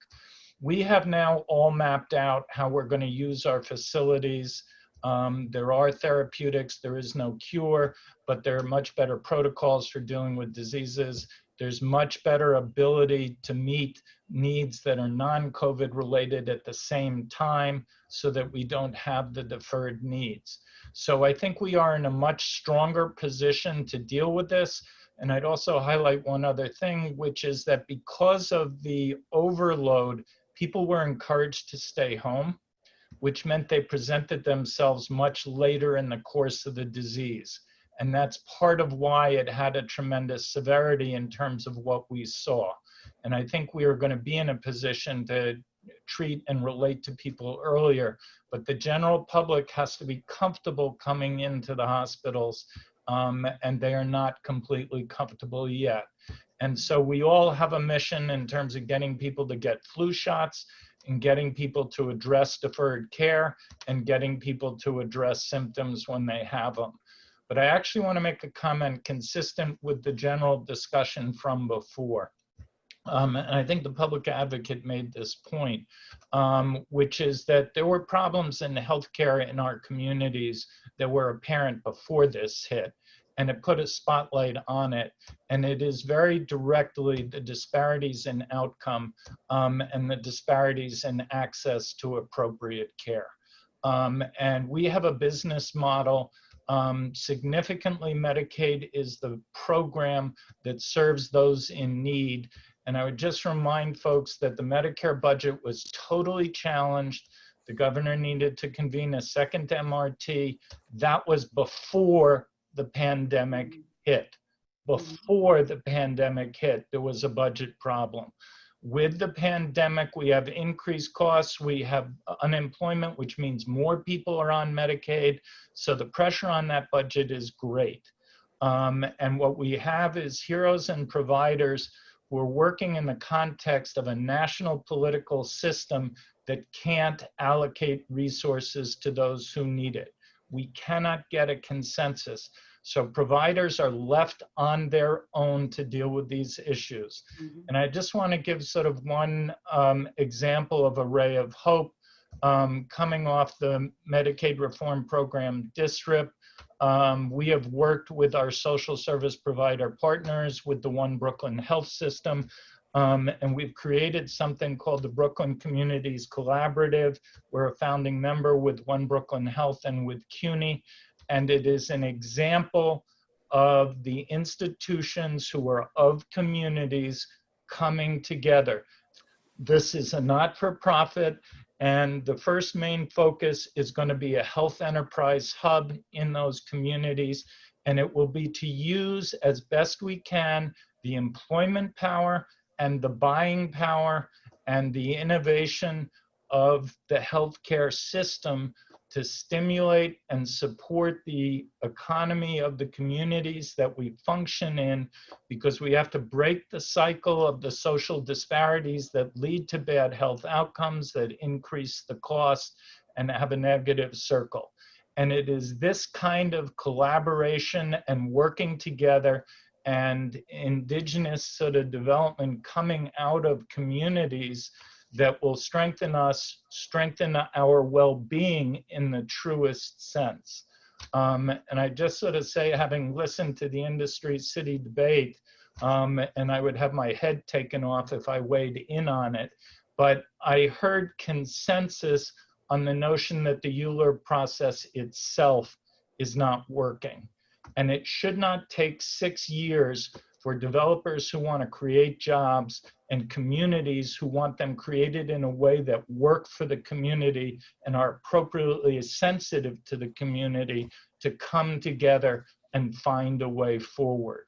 We have now all mapped out how we're going to use our facilities. There are therapeutics. There is no cure, but there are much better protocols for dealing with diseases. There's much better ability to meet needs that are non-COVID related at the same time so that we don't have the deferred needs. So I think we are in a much stronger position to deal with this. And I'd also highlight one other thing, which is that because of the overload, people were encouraged to stay home, which meant they presented themselves much later in the course of the disease. And that's part of why it had a tremendous severity in terms of what we saw. And I think we are going to be in a position to treat and relate to people earlier, but the general public has to be comfortable coming into the hospitals, and they are not completely comfortable yet. And so we all have a mission in terms of getting people to get flu shots and getting people to address deferred care and getting people to address symptoms when they have them. But I actually want to make a comment consistent with the general discussion from before. And I think the public advocate made this point, which is that there were problems in healthcare in our communities that were apparent before this hit, and it put a spotlight on it. And it is very directly the disparities in outcome and the disparities in access to appropriate care. And we have a business model. Significantly, Medicaid is the program that serves those in need. And I would just remind folks that the Medicare budget was totally challenged. The governor needed to convene a second MRT. That was before the pandemic hit. Before the pandemic hit, there was a budget problem. With the pandemic, we have increased costs. We have unemployment, which means more people are on Medicaid. So the pressure on that budget is great. And what we have is heroes and providers who are working in the context of a national political system that can't allocate resources to those who need it. We cannot get a consensus. So providers are left on their own to deal with these issues. And I just want to give sort of one example of a ray of hope coming off the Medicaid reform program DSRIP. We have worked with our social service provider partners with the One Brooklyn Health System, and we've created something called the Brooklyn Communities Collaborative. We're a founding member with One Brooklyn Health and with CUNY, and it is an example of the institutions who are of communities coming together. This is a not-for-profit, and the first main focus is going to be a health enterprise hub in those communities, and it will be to use as best we can the employment power and the buying power and the innovation of the healthcare system to stimulate and support the economy of the communities that we function in, because we have to break the cycle of the social disparities that lead to bad health outcomes, that increase the cost and have a negative circle. And it is this kind of collaboration and working together and indigenous sort of development coming out of communities that will strengthen us, strengthen our well-being in the truest sense. And I just sort of say, having listened to the Industry City debate, and I would have my head taken off if I weighed in on it, but I heard consensus on the notion that the Euler process itself is not working. And it should not take 6 years for developers who want to create jobs and communities who want them created in a way that work for the community and are appropriately sensitive to the community to come together and find a way forward.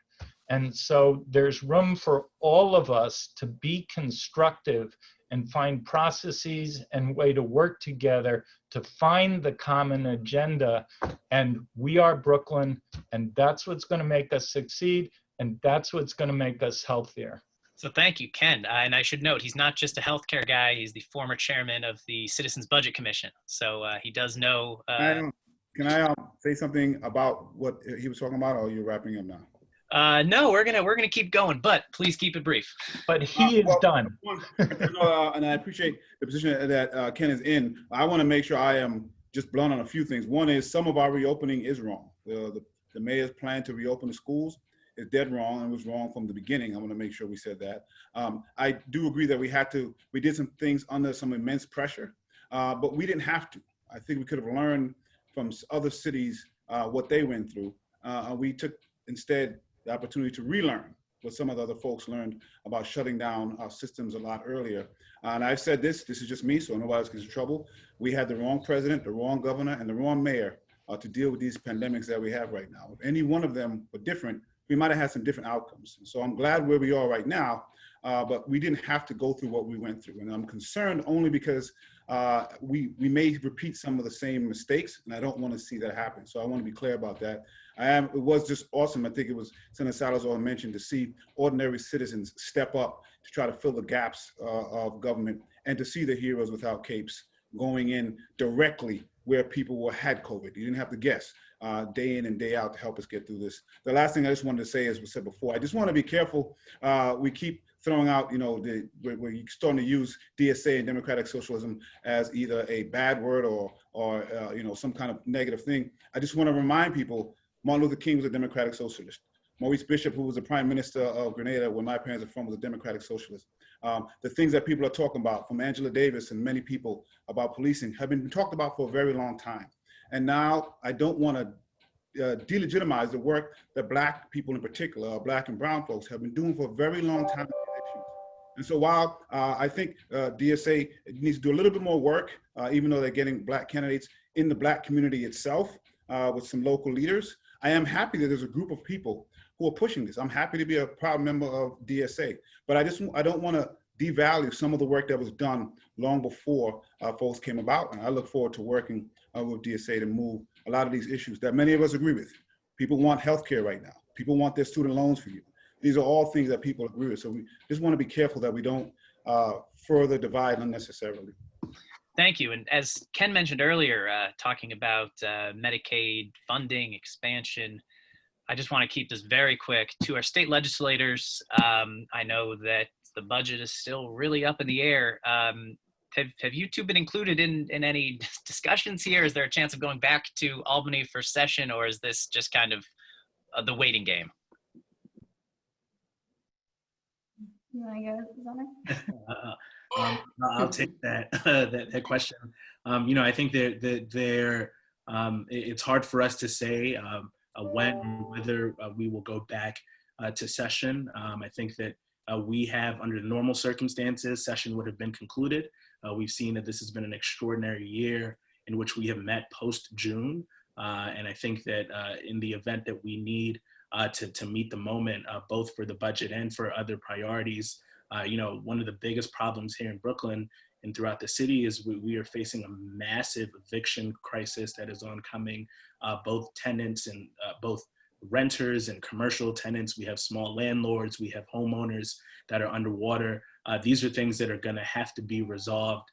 And so there's room for all of us to be constructive and find processes and way to work together to find the common agenda. And we are Brooklyn, and that's what's going to make us succeed, and that's what's going to make us healthier.
So thank you, Ken. And I should note, he's not just a healthcare guy, he's the former chairman of the Citizens Budget Commission. So he does know.
Can I say something about what he was talking about, or are you wrapping up now?
No, we're gonna keep going, but please keep it brief.
But he is done.
And I appreciate the position that Ken is in. I want to make sure I am just blunt on a few things. One is some of our reopening is wrong. The mayor's plan to reopen the schools is dead wrong and was wrong from the beginning. I want to make sure we said that. I do agree that we did some things under some immense pressure, but we didn't have to. I think we could have learned from other cities what they went through. We took instead the opportunity to relearn what some of the other folks learned about shutting down our systems a lot earlier. And I've said this is just me, so nobody else gets in trouble. We had the wrong president, the wrong governor, and the wrong mayor to deal with these pandemics that we have right now. If any one of them were different, we might have had some different outcomes. So I'm glad where we are right now, but we didn't have to go through what we went through. And I'm concerned only because we may repeat some of the same mistakes, and I don't want to see that happen. So I want to be clear about that. It was just awesome. I think it was Senator Salazar mentioned to see ordinary citizens step up to try to fill the gaps of government and to see the heroes without capes going in directly where people had COVID. You didn't have to guess day in and day out to help us get through this. The last thing I just wanted to say, as we said before, I just want to be careful. We keep throwing out, we're starting to use DSA and democratic socialism as either a bad word or some kind of negative thing. I just want to remind people, Martin Luther King was a democratic socialist. Maurice Bishop, who was the prime minister of Grenada, where my parents are from, was a democratic socialist. The things that people are talking about, from Angela Davis and many people about policing, have been talked about for a very long time. And now I don't want to delegitimize the work that Black people in particular, Black and brown folks, have been doing for a very long time. And so while I think DSA needs to do a little bit more work, even though they're getting Black candidates in the Black community itself with some local leaders, I am happy that there's a group of people who are pushing this. I'm happy to be a proud member of DSA, but I don't want to devalue some of the work that was done long before folks came about. And I look forward to working with DSA to move a lot of these issues that many of us agree with. People want healthcare right now. People want their student loans forgiven. These are all things that people agree with. So we just want to be careful that we don't further divide unnecessarily.
Thank you. And as Ken mentioned earlier, talking about Medicaid funding expansion, I just want to keep this very quick. To our state legislators, I know that the budget is still really up in the air. Have you two been included in any discussions here? Is there a chance of going back to Albany for session, or is this just kind of the waiting game?
You want to go, Zona?
I'll take that that question. I think it's hard for us to say when or whether we will go back to session. I think that we have, under normal circumstances, session would have been concluded. We've seen that this has been an extraordinary year in which we have met post-June. And I think that in the event that we need to meet the moment, both for the budget and for other priorities, one of the biggest problems here in Brooklyn and throughout the city is we are facing a massive eviction crisis that is oncoming. Both tenants and both renters and commercial tenants. We have small landlords. We have homeowners that are underwater. These are things that are going to have to be resolved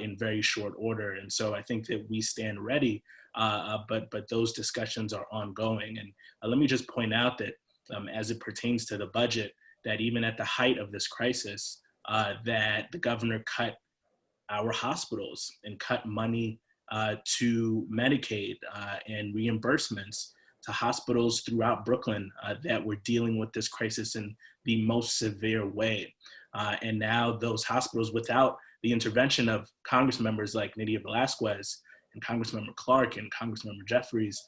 in very short order. And so I think that we stand ready, but those discussions are ongoing. And let me just point out that as it pertains to the budget, that even at the height of this crisis, that the governor cut our hospitals and cut money to Medicaid and reimbursements to hospitals throughout Brooklyn that were dealing with this crisis in the most severe way. And now those hospitals, without the intervention of Congress members like Nydia Velázquez and Congressmember Clark and Congressmember Jeffries,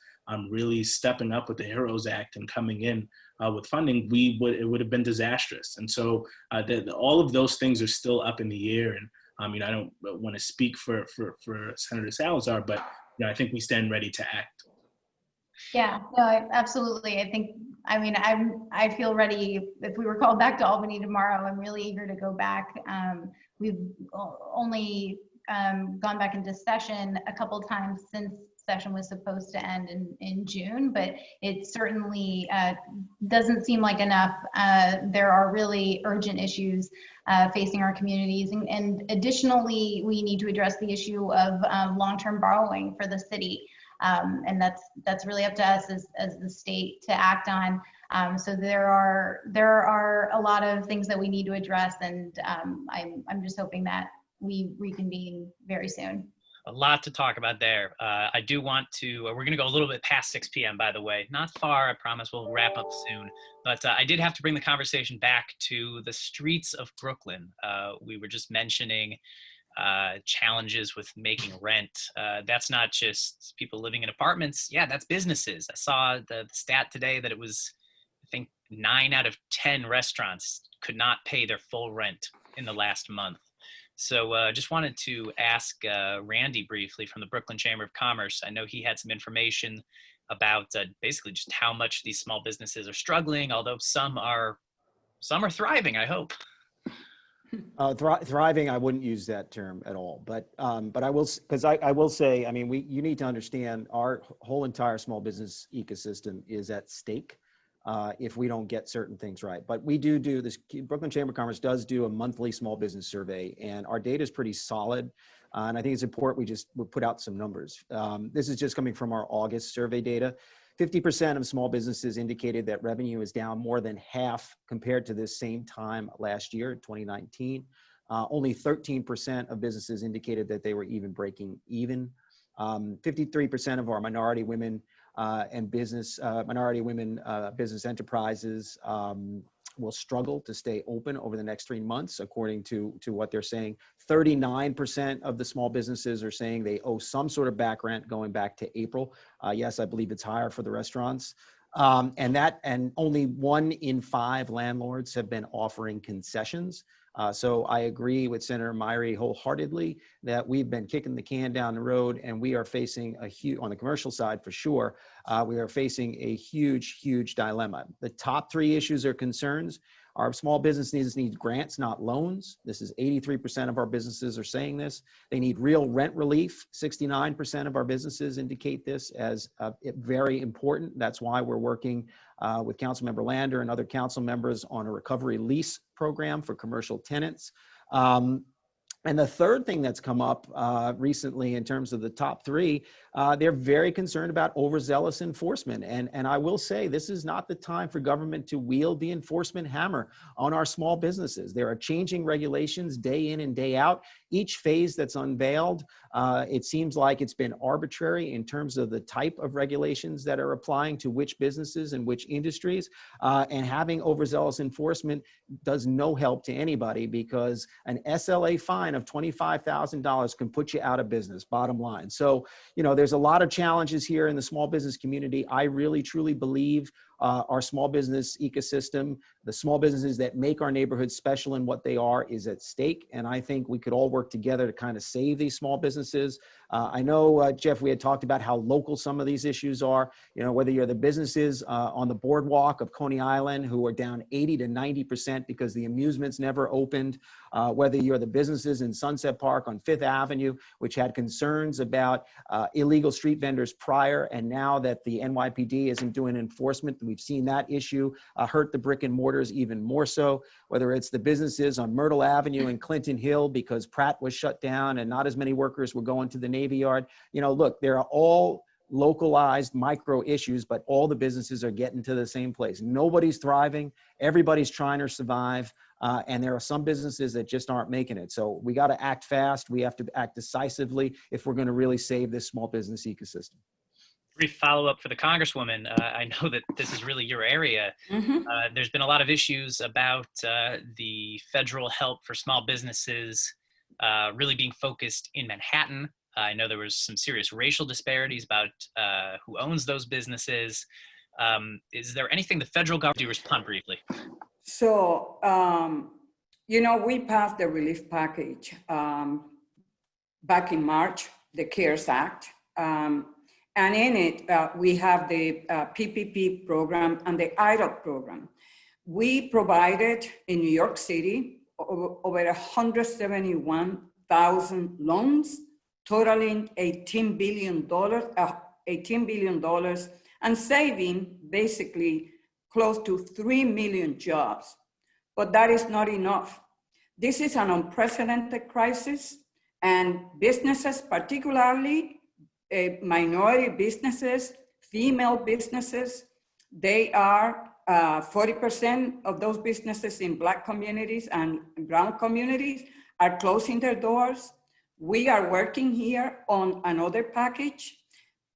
really stepping up with the HEROES Act and coming in with funding, it would have been disastrous. And so all of those things are still up in the air. And I don't want to speak for Senator Salazar, but I think we stand ready to act.
Yeah, no, absolutely. I feel ready. If we were called back to Albany tomorrow, I'm really eager to go back. We've only gone back into session a couple times since session was supposed to end in June, but it certainly doesn't seem like enough. There are really urgent issues facing our communities. And additionally, we need to address the issue of long-term borrowing for the city. And that's really up to us as the state to act on. So there are a lot of things that we need to address, and I'm just hoping that we reconvene very soon.
A lot to talk about there. I do want to, we're going to go a little bit past 6 p.m., by the way. Not far, I promise. We'll wrap up soon. But I did have to bring the conversation back to the streets of Brooklyn. We were just mentioning challenges with making rent. That's not just people living in apartments. Yeah, that's businesses. I saw the stat today that it was, I think, 9 out of 10 restaurants could not pay their full rent in the last month. So just wanted to ask Randy briefly from the Brooklyn Chamber of Commerce. I know he had some information about basically just how much these small businesses are struggling, although some are thriving, I hope.
Thriving, I wouldn't use that term at all, but I will, because I will say, you need to understand our whole entire small business ecosystem is at stake if we don't get certain things right. But we do this, Brooklyn Chamber of Commerce does do a monthly small business survey, and our data is pretty solid. And I think it's important we put out some numbers. This is just coming from our August survey data. 50% of small businesses indicated that revenue is down more than half compared to this same time last year, 2019. Only 13% of businesses indicated that they were even breaking even. 53% of our minority women business enterprises will struggle to stay open over the next 3 months, according to what they're saying. 39% of the small businesses are saying they owe some sort of back rent going back to April. Yes, I believe it's higher for the restaurants. And only 1 in 5 landlords have been offering concessions. So I agree with Senator Myrie wholeheartedly that we've been kicking the can down the road, and we are facing a huge, on the commercial side for sure, we are facing a huge, huge dilemma. The top three issues or concerns: our small businesses need grants, not loans. This is 83% of our businesses are saying this. They need real rent relief. 69% of our businesses indicate this as very important. That's why we're working with Councilmember Lander and other council members on a recovery lease program for commercial tenants. And the third thing that's come up recently in terms of the top three, they're very concerned about overzealous enforcement. And I will say, this is not the time for government to wield the enforcement hammer on our small businesses. There are changing regulations day in and day out. Each phase that's unveiled, it seems like it's been arbitrary in terms of the type of regulations that are applying to which businesses and which industries. And having overzealous enforcement does no help to anybody, because an SLA fine of $25,000 can put you out of business, bottom line. So, you know, there's a lot of challenges here in the small business community. I really, truly believe our small business ecosystem, the small businesses that make our neighborhoods special in what they are, is at stake. And I think we could all work together to kind of save these small businesses. I know, Jeff, we had talked about how local some of these issues are. You know, whether you're the businesses on the boardwalk of Coney Island who are down 80 to 90% because the amusements never opened, whether you're the businesses in Sunset Park on Fifth Avenue, which had concerns about illegal street vendors prior, and now that the NYPD isn't doing enforcement, we've seen that issue hurt the brick and mortars even more so. Whether it's the businesses on Myrtle Avenue and Clinton Hill because Pratt was shut down and not as many workers were going to the Navy Yard. You know, look, there are all localized micro issues, but all the businesses are getting to the same place. Nobody's thriving. Everybody's trying to survive. And there are some businesses that just aren't making it. So we got to act fast. We have to act decisively if we're going to really save this small business ecosystem.
Brief follow-up for the Congresswoman. I know that this is really your area. There's been a lot of issues about the federal help for small businesses really being focused in Manhattan. I know there was some serious racial disparities about who owns those businesses. Is there anything the federal government do? Respond briefly.
So, you know, we passed the relief package back in March, the CARES Act. And in it, we have the PPP program and the IDOT program. We provided in New York City over 171,000 loans, totaling $18 billion, and saving basically close to 3 million jobs. But that is not enough. This is an unprecedented crisis, and businesses, particularly minority businesses, female businesses, they are 40% of those businesses in Black communities and brown communities are closing their doors. We are working here on another package,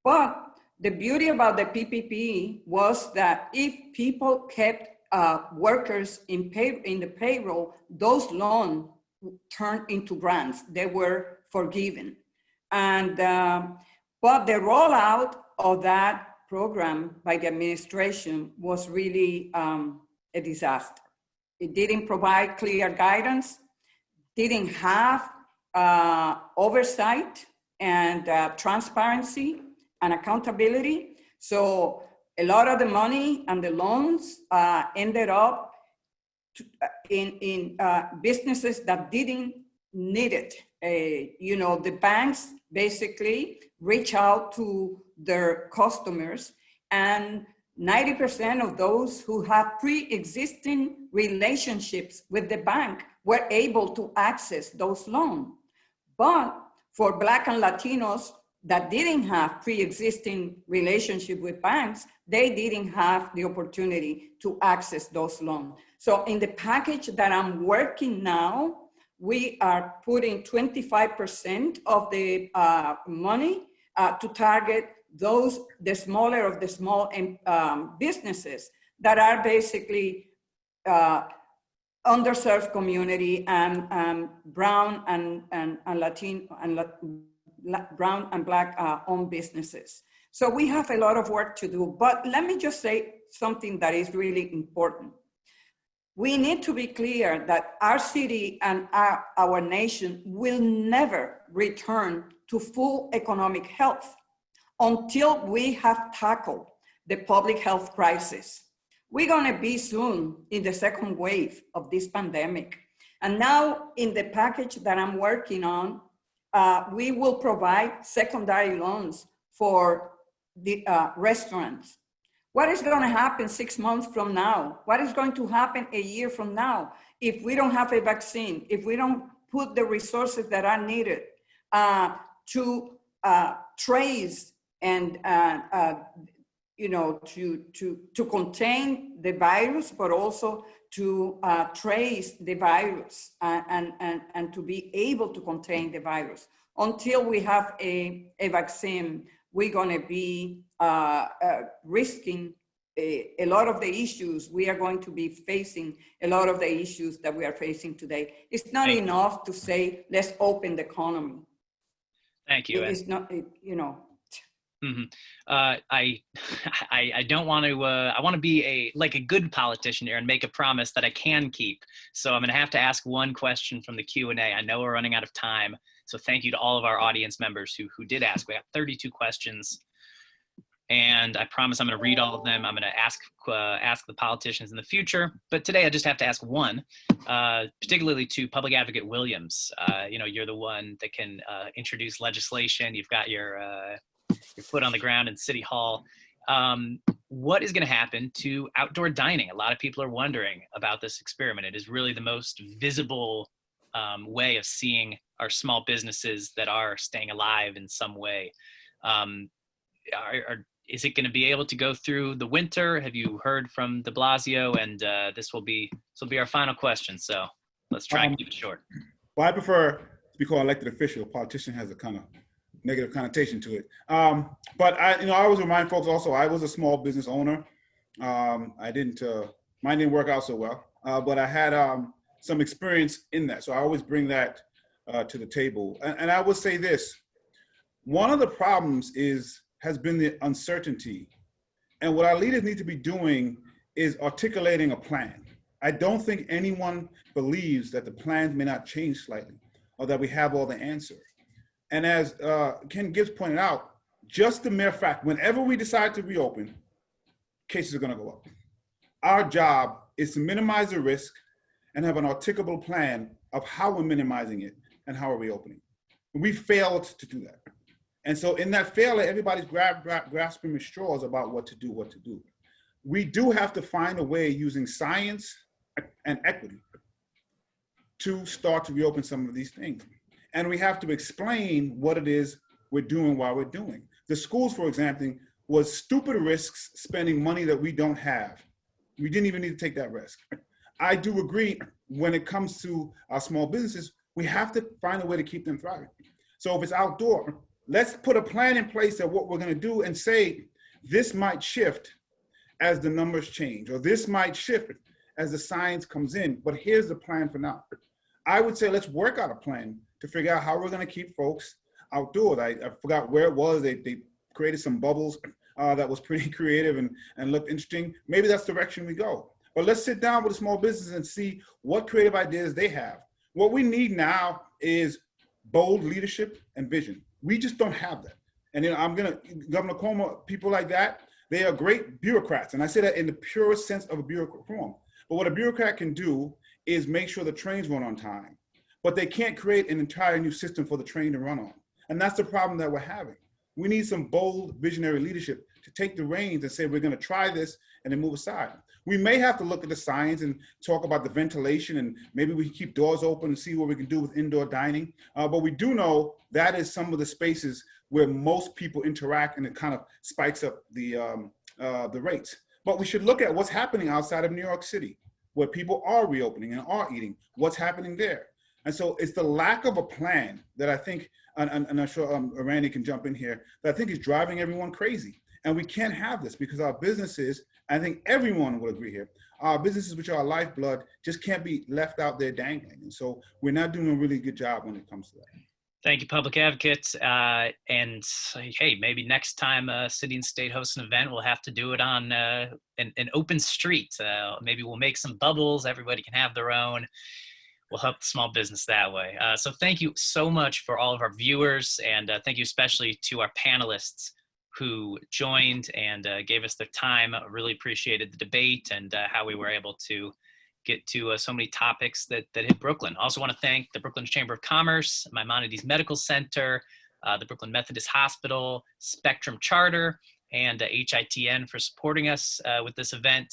but the beauty about the PPP was that if people kept workers in the payroll, those loans turned into grants. They were forgiven. And but the rollout of that program by the administration was really a disaster. It didn't provide clear guidance, didn't have oversight and transparency and accountability. So a lot of the money and the loans ended up in businesses that didn't need it. You know, the banks basically reach out to their customers, and 90% of those who have pre-existing relationships with the bank were able to access those loans. But for Black and Latinos that didn't have pre-existing relationship with banks, they didn't have the opportunity to access those loans. So in the package that I'm working now, we are putting 25% of the money to target those, the smaller of the small businesses that are basically underserved community and brown and Latino and brown and Black owned businesses. So we have a lot of work to do, but let me just say something that is really important. We need to be clear that our city and our nation will never return to full economic health until we have tackled the public health crisis. We're gonna be soon in the second wave of this pandemic. And now in the package that I'm working on, we will provide secondary loans for the restaurants. What is going to happen 6 months from now? What is going to happen a year from now if we don't have a vaccine, if we don't put the resources that are needed to trace and to contain the virus, but also to trace the virus and to be able to contain the virus? Until we have a vaccine, we're going to be risking a lot of the issues. We are going to be facing a lot of the issues that we are facing today. It's not enough to say, let's open the economy.
Thank you.
It's not,
Mm-hmm. I don't want to, I want to be like a good politician here and make a promise that I can keep. So I'm going to have to ask one question from the Q&A. I know we're running out of time. So thank you to all of our audience members who did ask. We got 32 questions. And I promise I'm going to read all of them. I'm going to ask the politicians in the future. But today I just have to ask one, particularly to Public Advocate Williams. You're the one that can introduce legislation. You've got your foot on the ground in City Hall. What is going to happen to outdoor dining? A lot of people are wondering about this experiment. It is really the most visible way of seeing our small businesses that are staying alive in some way. Is it going to be able to go through the winter? Have you heard from de Blasio? And this will be our final question. So let's try and keep it short.
Well, I prefer to be called elected official. A politician has a kind of negative connotation to it. But I always remind folks also, I was a small business owner. Mine didn't work out so well, but I had some experience in that. So I always bring that to the table. And I would say this, one of the problems has been the uncertainty. And what our leaders need to be doing is articulating a plan. I don't think anyone believes that the plans may not change slightly or that we have all the answers. And as Ken Gibbs pointed out, just the mere fact, whenever we decide to reopen, cases are gonna go up. Our job is to minimize the risk and have an articulable plan of how we're minimizing it and how we're reopening. We failed to do that. And so in that failure, everybody's grasping at straws about what to do. We do have to find a way using science and equity to start to reopen some of these things. And we have to explain what it is we're doing while we're doing. The schools, for example, was stupid risks spending money that we don't have. We didn't even need to take that risk. I do agree when it comes to our small businesses, we have to find a way to keep them thriving. So if it's outdoor, let's put a plan in place of what we're gonna do and say, this might shift as the numbers change, or this might shift as the science comes in, but here's the plan for now. I would say, let's work out a plan to figure out how we're gonna keep folks outdoors. I forgot where it was. They created some bubbles that was pretty creative and looked interesting. Maybe that's the direction we go. But let's sit down with a small business and see what creative ideas they have. What we need now is bold leadership and vision. We just don't have that. And Governor Cuomo, people like that, they are great bureaucrats. And I say that in the purest sense of a bureaucrat form. But what a bureaucrat can do is make sure the trains run on time. But they can't create an entire new system for the train to run on. And that's the problem that we're having. We need some bold visionary leadership to take the reins and say, we're gonna try this and then move aside. We may have to look at the science and talk about the ventilation, and maybe we can keep doors open and see what we can do with indoor dining. But we do know that is some of the spaces where most people interact, and it kind of spikes up the rates. But we should look at what's happening outside of New York City, where people are reopening and are eating, what's happening there. And so it's the lack of a plan that I think, and I'm sure Randy can jump in here, that I think is driving everyone crazy. And we can't have this because our businesses, I think everyone will agree here, our businesses, which are our lifeblood, just can't be left out there dangling. And so we're not doing a really good job when it comes to that.
Thank you, Public Advocates. And hey, maybe next time City and State hosts an event, we'll have to do it on an open street. Maybe we'll make some bubbles. Everybody can have their own. We'll help the small business that way. So thank you so much for all of our viewers. And thank you especially to our panelists who joined and gave us their time. I really appreciated the debate and how we were able to get to so many topics that hit Brooklyn. I also want to thank the Brooklyn Chamber of Commerce, Maimonides Medical Center, the Brooklyn Methodist Hospital, Spectrum Charter, and HITN for supporting us with this event.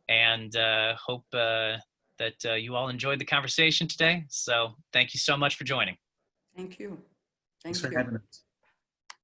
And hope that you all enjoyed the conversation today. So thank you so much for joining.
Thank you.
Thanks
Thank
for
you.
having us.